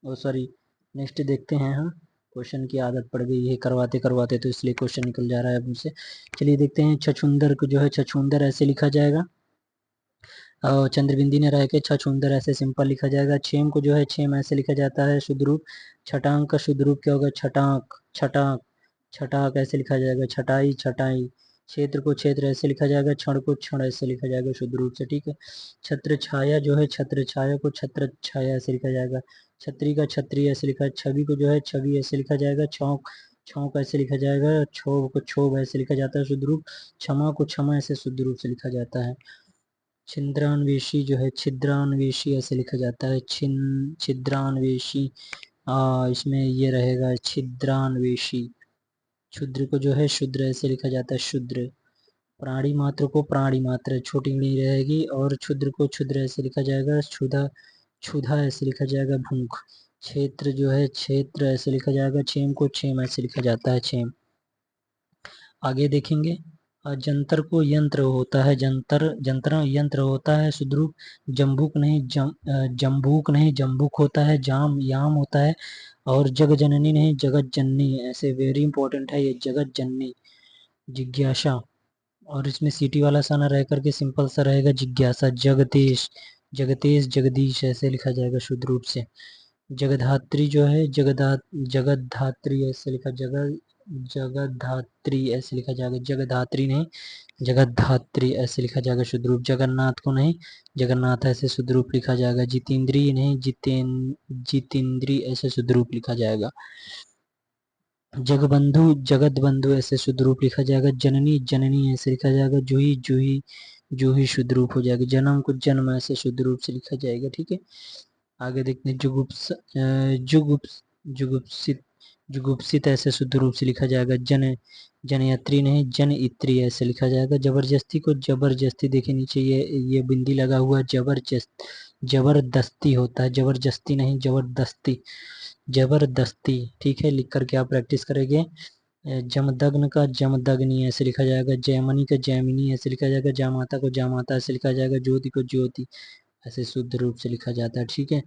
ओ सॉरी, नेक्स्ट देखते हैं हम। क्वेश्चन की आदत पड़ गई है करवाते करवाते, तो इसलिए क्वेश्चन निकल जा रहा है मुझसे। चलिए देखते हैं। छछूंदर को जो है छछूंदर ऐसे लिखा जाएगा। और चंद्रबिंदी ने रह के छछूंदर ऐसे सिंपल लिखा जाएगा। छेम को जो है छेम ऐसे लिखा जाता है, शुद्ध रूप। छटांक का शुद्ध रूप क्या होगा? छटाक, छटाक, छटाक ऐसे लिखा जाएगा। छटाई, छटाई। क्षेत्र को क्षेत्र ऐसे लिखा जाएगा। क्षण को क्षण ऐसे लिखा जाएगा, शुद्ध रूप से, ठीक है। छत्र छाया जो है छत्र छाया को छत्र छाया ऐसे लिखा जाएगा। छतरी का छतरी ऐसे लिखा है। छवि को जो है छवि ऐसे लिखा जाएगा। छौंक, छौंक ऐसे लिखा जाएगा। क्षोभ को क्षोभ ऐसे लिखा जाता है, शुद्ध रूप। क्षमा को क्षमा ऐसे शुद्ध रूप से लिखा जाता है। छिद्रान्वेषी जो है छिद्रान्वेषी ऐसे लिखा जाता है। छिद्रान्वेषी, इसमें ये रहेगा छिद्रान्वेषी। क्षुद्र को जो है शुद्र ऐसे लिखा जाता है, शुद्र। प्राणी मात्र को प्राणी मात्र छोटी नहीं रहेगी, और क्षुद्र को क्षुद्र ऐसे लिखा जाएगा। क्षुधा, क्षुधा ऐसे लिखा जाएगा। भूख। क्षेत्र जो है क्षेत्र ऐसे लिखा जाएगा। छेम को छेम ऐसे लिखा जाता है, छेम। आगे देखेंगे। जंतर को यंत्र होता है। जंतर, जंतर यंत्र होता है, शुद्ध रूप। जम्बूक नहीं जम्बूक नहीं जम्बुक होता है। जाम याम होता है। और जग जननी नहीं जगत जननी, ऐसे वेरी इंपॉर्टेंट है ये, जगत जननी। जिज्ञासा, और इसमें सीटी वाला सा ना रह करके सिंपल सा रहेगा, जिज्ञासा। जगदीश, जगदीश जगदीश ऐसे लिखा जाएगा, शुद्ध रूप से। जगधात्री जो है जगतधात्री ऐसे लिखा, जगतधात्री ऐसे लिखा जाएगा। जगधात्री नहीं जगतधात्री ऐसे लिखा जाएगा, शुद्ध रूप। जगन्नाथ को नहीं जगन्नाथ ऐसे शुद्ध रूप लिखा जाएगा। जितेंद्रिय नहीं जितेंद्री ऐसे शुद्ध रूप लिखा जाएगा। जगबंधु जगत बंधु ऐसे शुद्ध रूप लिखा जाएगा। जननी, जननी ऐसे लिखा जाएगा। जूही, जूही, जूही शुद्ध रूप हो जाएगा। जन्म को जन्म ऐसे शुद्ध रूप से लिखा जाएगा, ठीक है। आगे देखते हैं। जुगुप्सित, जुगुप्सित ऐसे शुद्ध रूप से लिखा जाएगा। जनयत्री नहीं जनयित्री ऐसे लिखा जाएगा। जबरदस्ती को जबरदस्ती, देखिए नीचे ये बिंदी लगा हुआ, जबरदस्ती होता है। जबरदस्ती नहीं जबरदस्ती, जबरदस्ती, ठीक है। लिख करके आप प्रैक्टिस करेंगे। जमदग्न का जमदग्नि ऐसे लिखा जाएगा। जयमनी का जयमिनी ऐसे लिखा जाएगा। जामाता को जामाता ऐसे लिखा जाएगा। ज्योति को ज्योति ऐसे शुद्ध रूप से लिखा जाता है, ठीक है।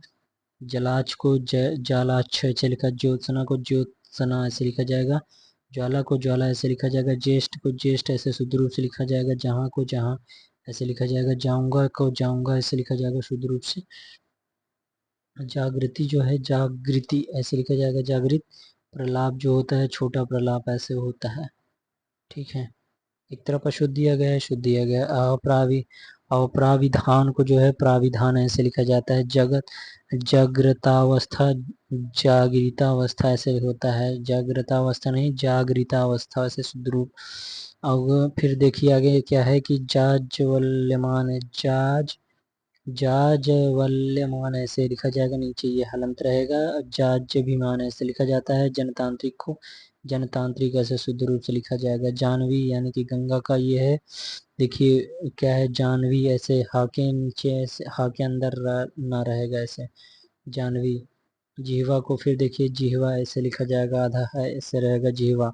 जलाच को जालाच्छ ऐसे लिखा। ज्योत्सना को ज्योत्सना ऐसे लिखा जाएगा। ज्वाला को ज्वाला ऐसे लिखा जाएगा। ज्येष्ठ को ज्येष्ठ ऐसे शुद्ध रूप से लिखा जाएगा। जहाँ को जहाँ ऐसे लिखा जाएगा। जाऊंगा को जाऊंगा ऐसे लिखा जाएगा, शुद्ध रूप से। जागृति जो है जागृति ऐसे लिखा जाएगा। जागृत। प्रलाप जो होता है छोटा प्रलाप ऐसे होता है, ठीक है। एक तरफ अशुद्ध दिया गया है, शुद्ध दिया गया है। अप्राविधान को जो है प्राविधान ऐसे लिखा जाता है। जागृतावस्था, जागृतावस्था ऐसे होता है। जागृतावस्था नहीं जागृतावस्था ऐसे शुद्ध रूप। अब फिर देखिए आगे क्या है कि जाज्वल्यमान है। जाज्वल्यमान ऐसे लिखा जाएगा। नीचे ये हलंत रहेगा। जाज्यभिमान ऐसे लिखा जाता है। जनतांत्रिक को जनतांत्रिक ऐसे शुद्ध रूप से लिखा जाएगा। जानवी यानी कि गंगा का ये है, देखिए क्या है, जानवी ऐसे हा के नीचे ऐसे हा के अंदर ना रहेगा ऐसे, जानवी। जिहवा को फिर देखिए जिहवा ऐसे लिखा जाएगा, आधा है ऐसे रहेगा जिहवा।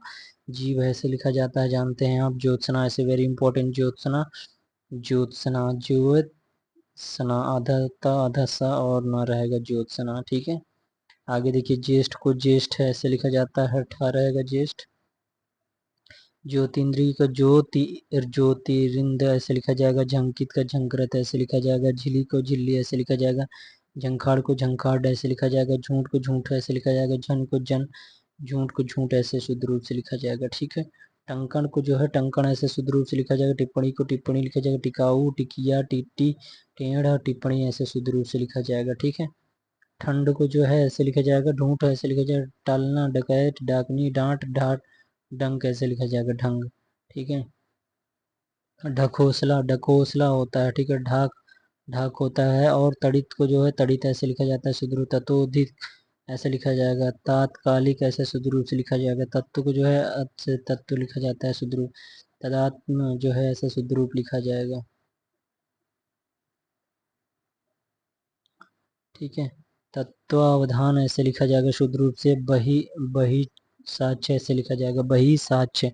जीव ऐसे लिखा जाता है, जानते हैं आप। ज्योत्सना ऐसे वेरी इंपॉर्टेंट, ज्योत्सना, ज्योत्सना, ज्योत्सना आधा ता आधा सा और ना रहेगा ज्योत्सना, ठीक है। आगे देखिए ज्येष्ठ को ज्येष्ठ ऐसे लिखा जाता है, ठा रहेगा ज्येष्ठ। ज्योतिन्द्री का ज्योतिरिंद ऐसे लिखा जाएगा। झंकित का झंकृत ऐसे लिखा जाएगा। झिली को झिल्ली ऐसे लिखा जाएगा। झंखाड़ को झंखाड़ ऐसे लिखा जाएगा। झूठ को झूठ ऐसे लिखा जाएगा। झन को जन, झूठ को झूठ ऐसे शुद्ध रूप से लिखा जाएगा। ठीक है। टंकण को जो है टंकण ऐसे शुद्ध रूप से लिखा जाएगा। टिप्पणी को टिप्पणी लिखा जाएगा। टिकाऊ, टिकिया, टिट्टी, टेढ़ और टिप्पणी ऐसे शुद्ध रूप से लिखा जाएगा। ठीक है। ठंड को जो है ऐसे लिखा जाएगा। ढूंढ ऐसे लिखा जाएगा। टालना, डकैत, डाकनी, डांट, ढाट, डंक ऐसे लिखा जाएगा। ढंग। ठीक है। ढकोसला, ढकोसला होता है। ठीक है। ढाक, ढाक होता है। और तड़ित को जो है तड़ित ऐसे लिखा जाता है शुद्ध रूप। ततोधिक ऐसे लिखा जाएगा। तात्कालिक ऐसे शुद्ध रूप से लिखा जाएगा। तत्व को जो है अत से तत्व लिखा जाता है शुद्ध रूप। तदात्म जो है ऐसे शुद्ध रूप लिखा जाएगा। ठीक है। तत्वावधान ऐसे लिखा जाएगा शुद्ध रूप से। बही, बही साक्ष्य ऐसे लिखा जाएगा। बही साक्ष्य।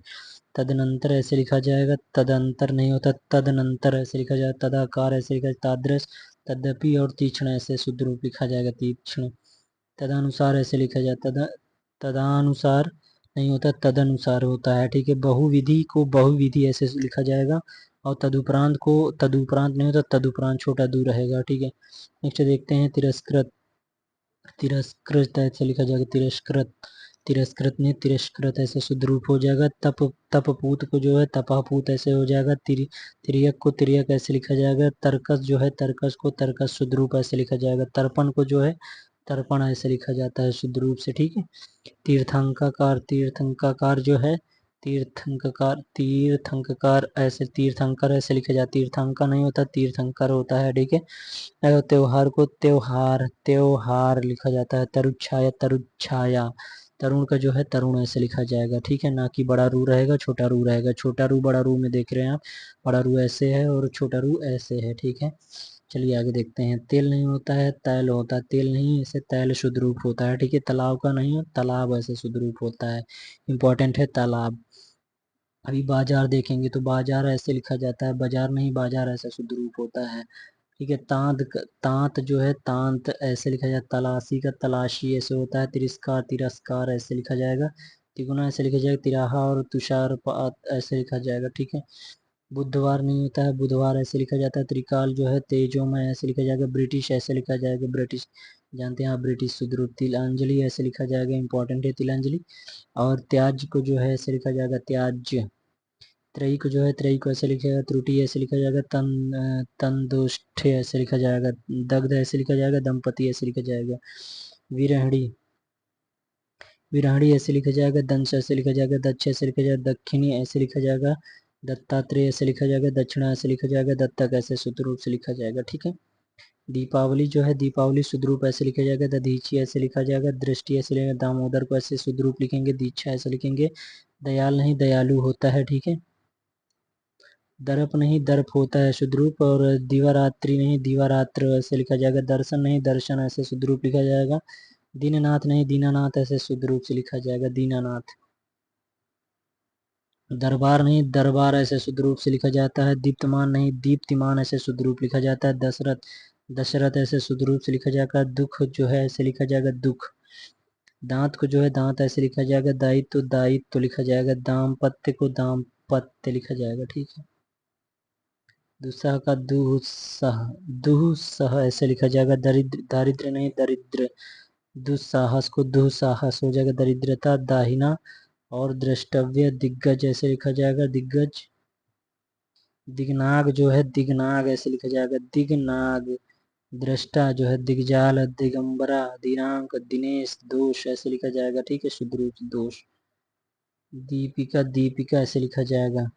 तदनंतर ऐसे लिखा जाएगा। तदंतर नहीं होता, तदनंतर ऐसे लिखा जाएगा। तदाकार ऐसे लिखा जाएगा। तादृश, तद्यपि और तीक्ष्ण ऐसे शुद्ध रूप लिखा जाएगा। तीक्ष्ण। तदानुसार ऐसे लिखा जाता है। तदानुसार नहीं होता, तदनुसार होता है। ठीक है। बहुविधि को बहुविधि ऐसे लिखा जाएगा। और तदुपरांत को तदुपरांत नहीं होता, तदुपरांत छोटा दू रहेगा। ठीक है। नेक्स्ट देखते हैं तिरस्कृत। तिरस्कृत ऐसे लिखा जाएगा। तिरस्कृत, तिरस्कृत नहीं तिरस्कृत ऐसे शुद्ध रूप हो जाएगा। तप, तपपूत को जो है तपापूत ऐसे हो जाएगा। तिर्यक को तिर्यक ऐसे लिखा जाएगा। तर्कस जो है तर्कस को तर्कस शुद्ध रूप ऐसे लिखा जाएगा। तर्पण को जो है तर्पण ऐसे लिखा जाता है शुद्ध रूप से। ठीक है। तीर्थंकाकार, तीर्थंकाकार जो है तीर्थंककार, तीर्थंककार ऐसे तीर्थंकर ऐसे लिखा जाता है। तीर्थंकर नहीं होता, तीर्थंकर होता है। ठीक है। त्योहार को त्योहार, त्योहार लिखा जाता है। तरुच्छाया, तरुच्छाया। तरुण का जो है तरुण ऐसे लिखा जाएगा। ठीक है। ना कि बड़ा रू रहेगा, छोटा रू रहेगा। छोटा रू बड़ा रू में देख रहे हैं आप। बड़ा रू ऐसे है और छोटा रू ऐसे है। ठीक है। चलिए आगे देखते हैं। तेल नहीं होता है, तैल होता है। तेल नहीं, ऐसे तैल शुद्ध रूप होता है। ठीक है। तालाब का नहीं है, तालाब ऐसे शुद्ध रूप होता है। इंपॉर्टेंट है तालाब। अभी बाजार देखेंगे तो बाजार ऐसे लिखा जाता है। बाजार नहीं, बाजार ऐसा शुद्ध रूप होता है। ठीक है। तांत जो है तांत ऐसे लिखा जाए। तलाशी का तलाशी ऐसे होता है। तिरस्कार, तिरस्कार ऐसे लिखा जाएगा। तिगुना ऐसे लिखा जाएगा। तिराहा और तुषारपात ऐसे लिखा जाएगा। ठीक है। बुधवार नहीं होता है, बुधवार ऐसे लिखा जाता है। त्रिकाल जो है तेजोमय ऐसे लिखा जाएगा। ब्रिटिश ऐसे लिखा जाएगा। ब्रिटिश जानते हैं आप, ब्रिटिश शुद्ध रूप। तिलांजलि ऐसे लिखा जाएगा। इंपॉर्टेंट है तिलांजलि। और त्याज को जो है ऐसे लिखा जाएगा। त्याज्य। त्रयी को जो है त्रयी को ऐसे लिखा जाएगा। त्रुटि ऐसे लिखा जाएगा। तंदुष्ट ऐसे लिखा जाएगा। दग्ध ऐसे लिखा जाएगा। दंपति ऐसे लिखा जाएगा। विरहणी, विरहणी ऐसे लिखा जाएगा। दंश ऐसे लिखा जाएगा। दक्ष ऐसे लिखा जाएगा। दक्षिणी ऐसे लिखा जाएगा। दत्तात्रेय ऐसे लिखा जाएगा। दक्षिणा ऐसे लिखा जाएगा। दत्तक ऐसे शुद्ध रूप से लिखा जाएगा। ठीक है। दीपावली जो है दीपावली शुद्ध रूप ऐसे लिखा जाएगा। दधीची ऐसे लिखा जाएगा। दृष्टि ऐसे लिखेगा। दामोदर को ऐसे शुद्ध रूप लिखेंगे। दीक्षा ऐसे लिखेंगे। दयाल नहीं, दयालु होता है। ठीक है। दर्प नहीं, दर्प होता है शुद्ध रूप। और दिवारात्रि नहीं, दिवारात्र ऐसे लिखा जाएगा। दर्शन नहीं, दर्शन ऐसे शुद्ध रूप लिखा जाएगा। दीननाथ नहीं, दीनानाथ ऐसे शुद्ध रूप से लिखा जाएगा। दीनानाथ। दरबार नहीं, दरबार ऐसे शुद्ध रूप से लिखा जाता है। दीप्तमान नहीं, दीप्तिमान ऐसे शुद्ध रूप लिखा जाता है। दशरथ, दशरथ ऐसे शुद्ध रूप से लिखा जाएगा। दुख जो है ऐसे लिखा जाएगा। दुख। दांत को जो है दांत ऐसे लिखा जाएगा। दायित्व, दायित्व लिखा जाएगा। दाम्पत्य को दाम्पत्य लिखा जाएगा। ठीक है। दुस्साह का दुस्साह, दुस्साह ऐसे लिखा जाएगा। दरिद्र, दारिद्र नहीं, दरिद्र। दुस्साहस को दुस्साहस हो जाएगा। दरिद्रता, दाहिना। और द्रष्टव्य, दिग्गज ऐसे लिखा जाएगा। दिग्गज। दिगनाग जो है दिगनाग ऐसे लिखा जाएगा। दिगनाग। दृष्टा जो है दिगजाल, दिगंबरा, दिनांक, दिनेश, दोष ऐसे लिखा जाएगा। ठीक है। शुद्ध रूप से दोष। दीपिका, दीपिका ऐसे लिखा जाएगा।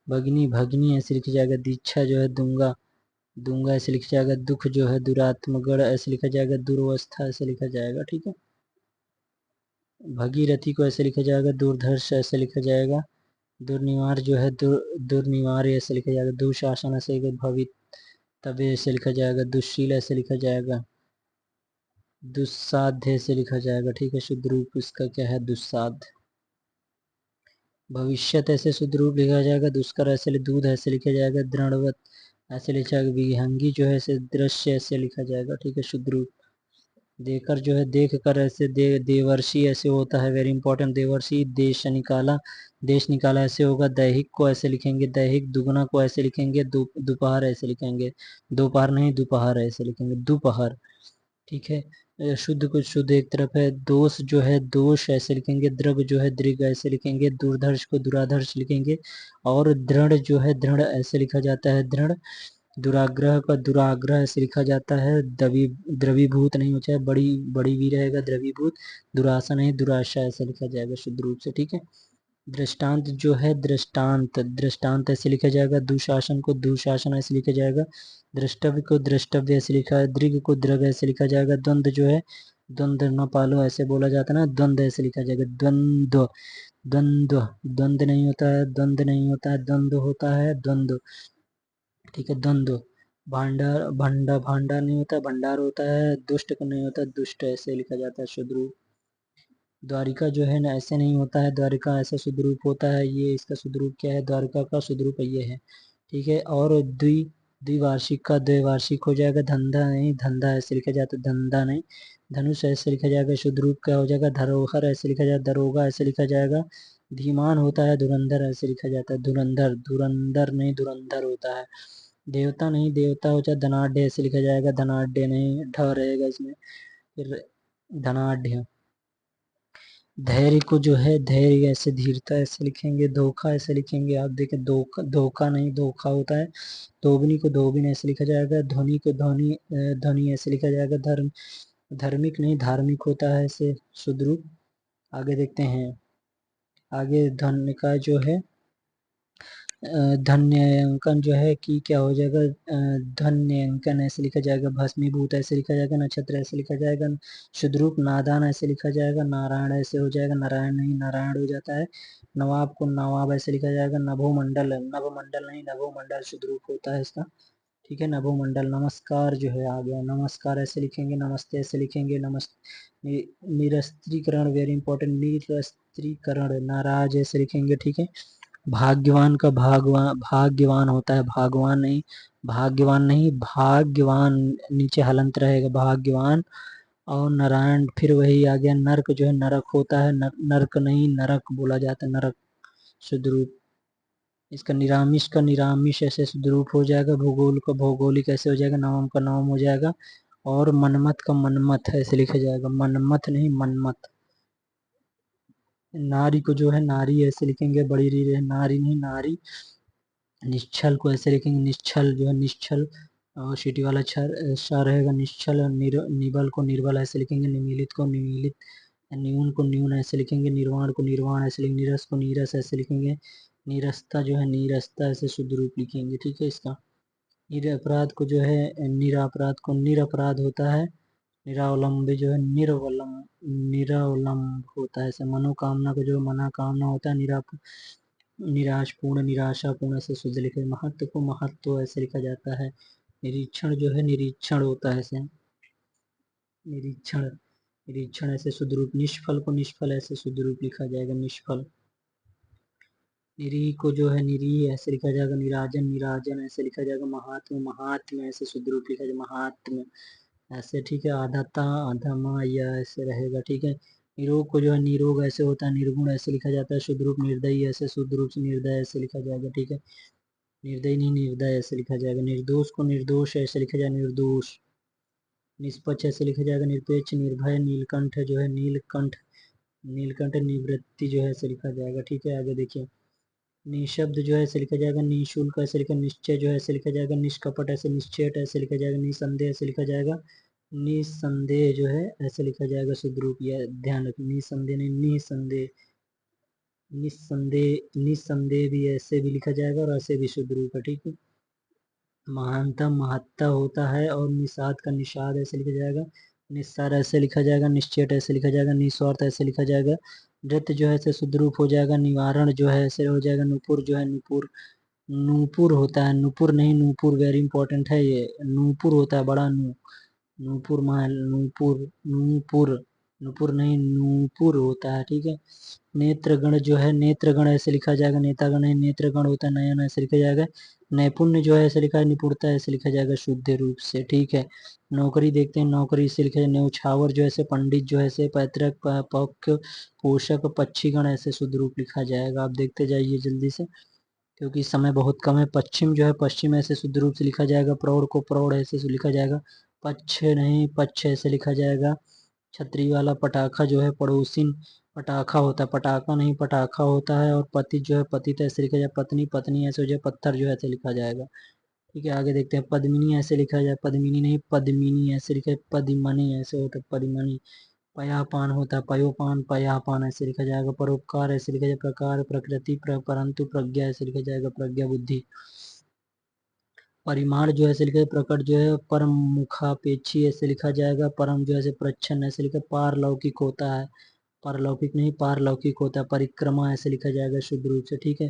भगनी, भगनी ऐसे लिखा जाएगा। दीक्षा जो है दूंगा, दूंगा ऐसे लिखा जाएगा। दुख जो है दुरात्मगढ़ ऐसे लिखा जाएगा। दुर्वस्था ऐसे लिखा जाएगा। ठीक है। भगीरथी को ऐसे लिखा जाएगा। दुर्धर्ष ऐसे लिखा जाएगा। दुर्निवार जो है दुर्निवार ऐसे लिखा जाएगा। दुशासन ऐसे भवित तबे ऐसे लिखा जाएगा। दुश्शील ऐसे लिखा जाएगा। दुस्साध्य ऐसे लिखा जाएगा। ठीक है। शुद्ध रूप इसका क्या है? दुस्साध्य। भविष्यत ऐसे शुद्ध रूप लिखा जाएगा। दुष्कर ऐसे दूध ऐसे लिखा जाएगा। दृढ़वत ऐसे लिखा जाएगा। विहंगी जो है ऐसे दृश्य ऐसे लिखा जाएगा। ठीक है। शुद्ध रूप। देकर जो है देख कर ऐसे देवर्षि ऐसे होता है, वेरी इंपॉर्टेंट। देवर्षि, देश निकाला, देश निकाला ऐसे होगा। दैहिक को ऐसे लिखेंगे दैहिक, दुगुना को ऐसे लिखेंगे दोपहर ऐसे लिखेंगे, दोपहर नहीं दोपहर ऐसे लिखेंगे, दोपहर। ठीक है। शुद्ध को शुद्ध एक तरफ है। दोष जो है दोष ऐसे लिखेंगे, द्रग जो है दृग ऐसे लिखेंगे, दूरदर्श को दुराधर्श लिखेंगे, और दृढ़ जो है दृढ़ ऐसे लिखा जाता है, दृढ़। दुराग्रह का दुराग्रह ऐसे लिखा जाता है, द्रवीभूत नहीं हो, चाहे बड़ी बड़ी भी रहेगा, द्रवीभूत। दुराशा नहीं दुराशा ऐसे लिखा जाएगा शुद्ध रूप से। ठीक है। दृष्टांत जो है दृष्टांत, दृष्टांत ऐसे लिखा जाएगा। दुशासन को दुशासन ऐसे लिखा जाएगा। द्रष्टव्य को द्रष्टव्य ऐसे लिखा है। दृग को दृग ऐसे लिखा जाएगा। द्वंद्व जो है द्वंद्व न पालो ऐसे बोला जाता है ना, द्वंद्व ऐसे लिखा जाएगा, द्वंद्व। द्वंद्व, द्वंद्व नहीं होता है, द्वंद्व नहीं होता है, द्वंद्व होता है, द्वंद्व। ठीक है, द्वंद्व। भांडार, भांडार नहीं होता, भंडार होता है। दुष्ट का नहीं होता, दुष्ट ऐसे लिखा जाता है शुद्ध रूप। द्वारिका जो है ना ऐसे नहीं होता है, द्वारिका ऐसा शुद्ध रूप होता है। ये इसका शुद्ध रूप क्या है, द्वारिका का शुद्ध रूप ये है। ठीक है। और द्विवार्षिक का द्विवार्षिक हो जाएगा। धंधा नहीं धंधा ऐसे लिखा जाता है, धंधा नहीं। धनुष ऐसे लिखा जाएगा, शुद्ध रूप क्या हो जाएगा, धरोहर ऐसे लिखा जाएगा, दरोगा ऐसे लिखा जाएगा। धीमान होता है, धुरंधर ऐसे लिखा जाता है, धुरंधर। धुरंधर नहीं धुरंधर होता है। देवता नहीं देवता हो, चाहे धनाढ़ ऐसे लिखा जाएगा, धनाढ़ नहीं, ढ रहेगा इसमें, फिर धनाढ़। धैर्य को जो है धैर्य ऐसे, धीरता ऐसे लिखेंगे, धोखा ऐसे लिखेंगे। आप देखें धोखा, धोखा नहीं धोखा होता है। धोबनी को धोबिन ऐसे लिखा जाएगा। ध्वनि को ध्वनि ध्वनि ऐसे लिखा जाएगा। धार्मिक नहीं धार्मिक होता है ऐसे शुद्ध रूप। आगे देखते हैं। आगे धन्य का जो है धन्यांकन जो है कि क्या हो जाएगा, धन्यांकन ऐसे लिखा जाएगा। भस्मीभूत ऐसे लिखा जाएगा। नक्षत्र ऐसे लिखा जाएगा। शुद्ध रूप नादान ऐसे लिखा जाएगा। नारायण ऐसे हो जाएगा, नारायण नहीं नारायण हो जाता है। नवाब को नवाब ऐसे लिखा जाएगा। नभोमंडल, नभमंडल नहीं नभोमंडल शुद्ध रूप होता है इसका। ठीक है, नभोमंडल। नमस्कार जो है आ गया, नमस्कार ऐसे लिखेंगे, नमस्ते ऐसे लिखेंगे, निरस्त्रीकरण, वेरी इंपॉर्टेंट, निरस्त्रीकरण, नाराज ऐसे लिखेंगे। ठीक है। भाग्यवान का भाग्यवान होता है, भागवान नहीं, भाग्यवान नहीं भाग्यवान, नीचे हलंत रहेगा, भाग्यवान। और नारायण फिर वही आ गया। नरक जो है नरक होता है, नरक नहीं नरक बोला जाता है, नरक शुद्ध रूप। इसका निरामिष का निरामिष ऐसे शुद्ध रूप हो जाएगा। भूगोल का भौगोलिक ऐसे हो जाएगा। नवम का नवम हो जाएगा। और मनमत का मनमत ऐसे लिखा जाएगा, मनमत नहीं मनमत। नारी को जो है नारी ऐसे लिखेंगे, बड़ी री है, नारी नहीं नारी। निश्चल को ऐसे लिखेंगे, निश्चल जो है निश्चल, और सीटी वाला श रहेगा, निश्चल। निबल को निर्बल ऐसे लिखेंगे, निमीलित को निमीलित। न्यून को न्यून ऐसे लिखेंगे, निर्वाण को निर्वाण ऐसे लिखेंगे, नीरस को नीरस ऐसे लिखेंगे। नीरसता जो है नीरसता ऐसे शुद्ध रूप लिखेंगे। ठीक है। इसका निरपराध को जो है निरापराध को निरपराध होता है। निरावलंबी जो है निरावलंब होता है ऐसे। मनोकामना को जो मनाकामना होता है। निराशपूर्ण निराशापूर्ण ऐसे शुद्ध लिखे। महत्व को महत्व ऐसे लिखा जाता है। निरीक्षण जो है निरीक्षण होता है ऐसे, निरीक्षण निरीक्षण ऐसे शुद्ध रूप। निष्फल को निष्फल ऐसे शुद्ध रूप लिखा जाएगा, निष्फल। निरी को जो है निरी ऐसे लिखा जाएगा, निराजन निराजन ऐसे लिखा जाएगा। महात्म महात्म ऐसे शुद्ध रूप लिखा जाएगा, महात्म ऐसे। ठीक है। आधाता आधमा या ऐसे रहेगा। ठीक है। निरोग को जो है निरोग ऐसे होता है, निर्गुण ऐसे लिखा जाता है शुद्ध रूप। निर्दयी ऐसे शुद्ध रूप से निर्दय ऐसे लिखा जाएगा। ठीक है। निर्दयी नहीं निर्दय ऐसे लिखा जाएगा। निर्दोष को निर्दोष ऐसे लिखा जाएगा, निर्दोष। निष्पक्ष ऐसे लिखा जाएगा, निरपेक्ष। निर्भय नीलकंठ जो है नीलकंठ, नीलकंठ निवृत्ति जो है ऐसे लिखा जाएगा। ठीक है। आगे देखिए। निशब्द जो है ऐसे लिखा जाएगा, निशुल्क ऐसे लिखा। निश्चय जो है ऐसे लिखा जाएगा, निष्कपट ऐसे। निश्चेट ऐसे लिखा जाएगा, निसंदेह ऐसे लिखा जाएगा। निसंदेह जो है ऐसे लिखा जाएगा शुद्ध रूप। यह ध्यान रखें, निसंदेह नहीं निसंदेह। निसंदेह निसंदेह भी ऐसे भी लिखा जाएगा, और ऐसे भी शुद्ध रूप है। ठीक है। महानतम महत्ता होता है, और निषाद का निषाद ऐसे लिखा जाएगा। निस्सार ऐसे लिखा जाएगा, निश्चेट ऐसे लिखा जाएगा, निस्वार्थ ऐसे लिखा जाएगा। नृत्य जो है ऐसे शुद्ध रूप हो जाएगा। निवारण जो है ऐसे हो जाएगा। नुपुर जो है नुपुर, नूपुर होता है, नुपुर नहीं नूपुर, वेरी इंपॉर्टेंट है ये। नूपुर होता है बड़ा नूपुर महल, नूपुर नूपुर, नूपुर नहीं नूपुर होता है। ठीक है। नेत्रगण जो है नेत्रगण ऐसे लिखा जाएगा, नेतागण नहीं नेत्रगण होता है, नयन ऐसे लिखा जाएगा। नैपुण्य जो है ऐसे लिखा है, निपुणता ऐसे लिखा जाएगा शुद्ध रूप से, ठीक है। नौकरी देखते हैं, नौकरी से लिखा जाए न्यौछावर जो है पंडित जो है पैतृक पक्ष पोषक पक्षीगण ऐसे शुद्ध रूप लिखा जाएगा। आप देखते जाइए जल्दी से क्योंकि समय बहुत कम है। पश्चिम जो है पश्चिम ऐसे शुद्ध रूप से लिखा जाएगा, प्रौढ़ को प्रौढ़ ऐसे लिखा जाएगा, पक्ष नहीं पक्ष ऐसे लिखा जाएगा। छतरी वाला पटाखा जो है पड़ोसिन पटाखा होता है, पटाखा नहीं पटाखा होता है। और पति जो है पतित ऐसे लिखा जाए, पत्नी पत्नी ऐसे हो जाए, पत्थर जो है ऐसे लिखा जाएगा, ठीक है। आगे देखते हैं, पद्मिनी ऐसे लिखा जाए, पद्मिनी नहीं पद्मिनी ऐसे लिखा है, पद्मनी ऐसे होता है, पद्मनी। पयापान होता है, पयोपान पयापान ऐसे लिखा जाएगा। परोपकार ऐसे लिखा जाए, प्रकार प्रकृति परंतु प्रज्ञा ऐसे लिखा जाएगा, प्रज्ञा बुद्धि। परिमाण जो ऐसे लिखा है, प्रकट जो है परम मुखापेक्षी ऐसे लिखा जाएगा, परम जो है प्रच्छन्न ऐसे लिखा, पारलौकिक होता है, पारलौकिक नहीं पारलौकिक होता है। परिक्रमा ऐसे लिखा जाएगा शुद्ध रूप से, ठीक है।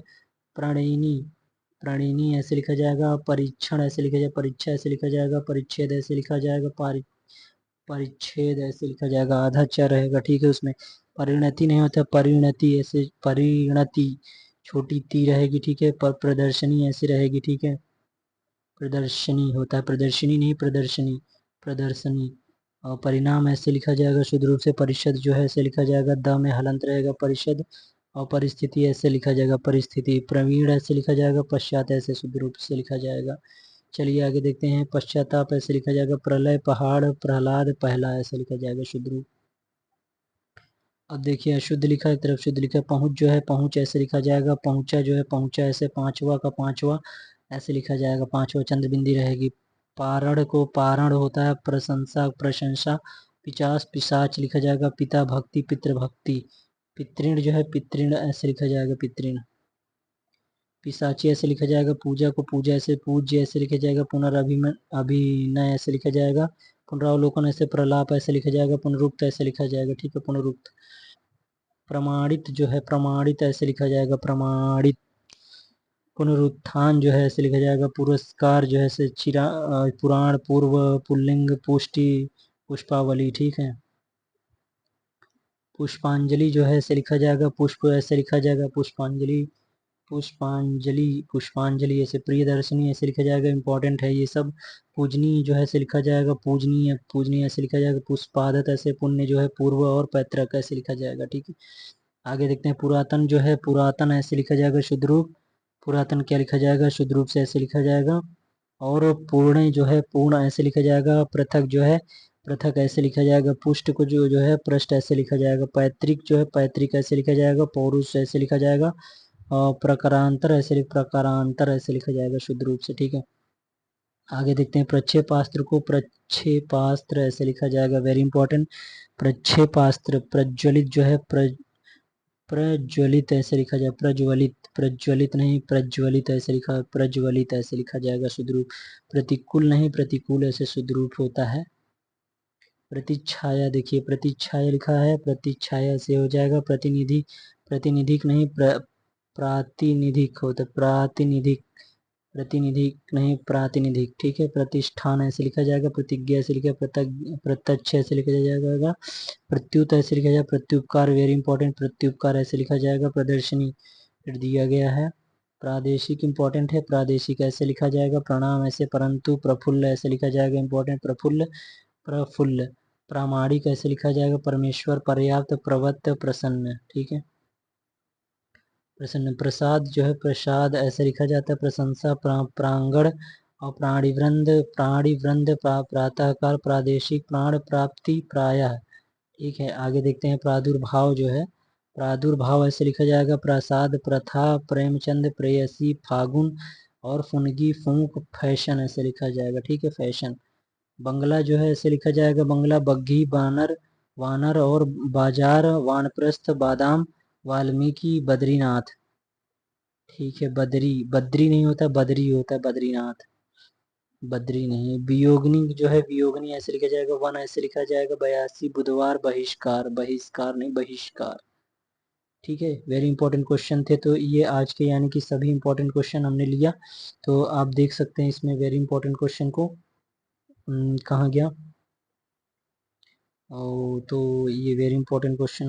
प्रणयिनी प्रणयिनी ऐसे लिखा जाएगा, परीक्षण ऐसे लिखा जाएगा, परीक्षा ऐसे लिखा जाएगा, परिच्छेद ऐसे लिखा जाएगा, परिच्छेद ऐसे लिखा जाएगा, आधा च रहेगा, ठीक है। उसमें परिणति नहीं होता, परिणति ऐसे, परिणति छोटी ती रहेगी, ठीक है। पर प्रदर्शनी ऐसी रहेगी, ठीक है। प्रदर्शनी होता है, प्रदर्शनी नहीं प्रदर्शनी, प्रदर्शनी। और परिणाम ऐसे लिखा जाएगा शुद्ध रूप से, परिषद जो है ऐसे लिखा जाएगा, द में हलंत रहेगा, परिषद। और परिस्थिति ऐसे लिखा जाएगा, परिस्थिति। प्रवीण ऐसे लिखा जाएगा, पश्चात ऐसे शुद्ध रूप से लिखा जाएगा। चलिए आगे देखते हैं, पश्चाताप ऐसे लिखा जाएगा, प्रलय पहाड़ प्रहलाद पहला ऐसे लिखा जाएगा शुद्ध रूप। अब देखिए अशुद्ध लिखा है, एक तरफ शुद्ध लिखा है, पहुंच जो है पहुंच ऐसे लिखा जाएगा, पहुंचा जो है पहुंचा ऐसे, पांचवा का पांचवा ऐसे लिखा जाएगा, पांचवा चंद्र बिंदी रहेगी। पारण को पारण होता है, प्रशंसा प्रशंसा। पिचास पिशाच लिखा जाएगा, पिता भक्ति पितृभक्ति। पितृण जो है पितृण ऐसे लिखा जाएगा, पितृण। पिशाची ऐसे लिखा जाएगा, पूजा को पूजा ऐसे, पूज्य ऐसे लिखा जाएगा, पुनर्अभिमन अभिनय ऐसे लिखा जाएगा, पुनरावलोकन ऐसे, प्रलाप ऐसे लिखा जाएगा, पुनरुक्त ऐसे लिखा जाएगा, ठीक है, पुनरुक्त। प्रमाणित जो है प्रमाणित ऐसे लिखा जाएगा, प्रमाणित। पुनरुत्थान जो है ऐसे लिखा जाएगा, पुरस्कार जो है ऐसे, पुराण पूर्व पुल्लिंग पुष्टि पुष्पावली, ठीक है। पुष्पांजलि जो है ऐसे लिखा जाएगा, पुष्प ऐसे लिखा जाएगा, पुष्पांजलि पुष्पांजलि पुष्पांजलि ऐसे, प्रियदर्शनी ऐसे लिखा जाएगा, इंपॉर्टेंट है ये सब। पूजनी जो है ऐसे लिखा जाएगा, पूजनीय पूजनीय ऐसे लिखा जाएगा, पुष्पादत ऐसे, पुण्य जो है पूर्व और पैतृक ऐसे लिखा जाएगा, ठीक है। आगे देखते हैं, पुरातन जो है पुरातन ऐसे लिखा जाएगा शुद्ध रूप, पुरातन क्या लिखा जाएगा शुद्ध रूप से ऐसे लिखा जाएगा। और पूर्ण जो है पूर्ण ऐसे लिखा जाएगा, पृथक जो है पृथक ऐसे लिखा जाएगा, पुष्ट को जो है पृष्ठ ऐसे लिखा जाएगा, पैतृक जो है पैतृक ऐसे लिखा जाएगा, पौरुष ऐसे लिखा जाएगा, और प्रकारांतर ऐसे लिखा जाएगा शुद्ध रूप से, ठीक है। आगे देखते हैं, प्रक्षेपास्त्र को प्रक्षेपास्त्र ऐसे लिखा जाएगा, वेरी इंपॉर्टेंट। प्रक्षेपास्त्र प्रज्वलित जो है प्रज्वलित ऐसे लिखा जाए, प्रज्वलित प्रज्वलित नहीं प्रज्वलित ऐसे लिखा, प्रज्वलित ऐसे लिखा जाएगा शुद्ध रूप। प्रतिकूल नहीं प्रतिकूल ऐसे शुद्ध रूप होता है। प्रतिच्छाया देखिए, प्रतिच्छाया लिखा है, प्रतिच्छाया से हो जाएगा, प्रतिनिधि प्रतिनिधिक नहीं प्रातिनिधिक होता है, प्रातिनिधिक प्रतिनिधिक नहीं प्रातिनिधिक, ठीक है। प्रतिष्ठान ऐसे लिखा जाएगा, प्रतिज्ञा ऐसे लिखा, प्रत्यक्ष ऐसे लिखा जाएगा, प्रत्युत ऐसे लिखा जाएगा, प्रत्युपकार वेरी इंपॉर्टेंट, प्रत्युपकार ऐसे लिखा जाएगा, प्रदर्शनी फिर दिया गया है। प्रादेशिक इंपॉर्टेंट है, प्रादेशिक ऐसे लिखा जाएगा, प्रणाम ऐसे, परंतु प्रफुल्ल ऐसे लिखा जाएगा, इंपॉर्टेंट, प्रफुल्ल प्रफुल्ल। प्रामाणिक ऐसे लिखा जाएगा, परमेश्वर पर्याप्त प्रवत्त प्रसन्न, ठीक है। प्रसन्न। प्रसाद जो है प्रसाद ऐसे लिखा जाता है, प्रशंसा प्रांगण। और प्राणिवृंद प्रातःकाल, प्रादेशिक, प्राण प्राप्ति प्रायः, ठीक है। आगे देखते हैं, प्रादुर्भाव जो है प्रादुर्भाव ऐसे लिखा जाएगा, प्रसाद प्रथा प्रेमचंद प्रेयसी फागुन। और फुनगी फूंक फैशन ऐसे लिखा जाएगा, ठीक है, फैशन। बंगला जो है ऐसे लिखा जाएगा, बंगला बग्घी बानर वानर। और बाजार वानप्रस्थ बादाम वाल्मीकि बद्रीनाथ, ठीक है। बद्री बद्री नहीं होता, बद्री होता है, बद्रीनाथ बद्री नहीं। वियोगनी जो है वियोगनी ऐसे लिखा जाएगा, वन ऐसे लिखा जाएगा, 82 बुधवार बहिष्कार, बहिष्कार नहीं बहिष्कार, ठीक है। वेरी इंपॉर्टेंट क्वेश्चन थे, तो ये आज के यानी कि सभी इंपॉर्टेंट क्वेश्चन हमने लिया। तो आप देख सकते हैं इसमें वेरी इंपॉर्टेंट क्वेश्चन को कहाँ गया। तो ये वेरी इंपॉर्टेंट क्वेश्चन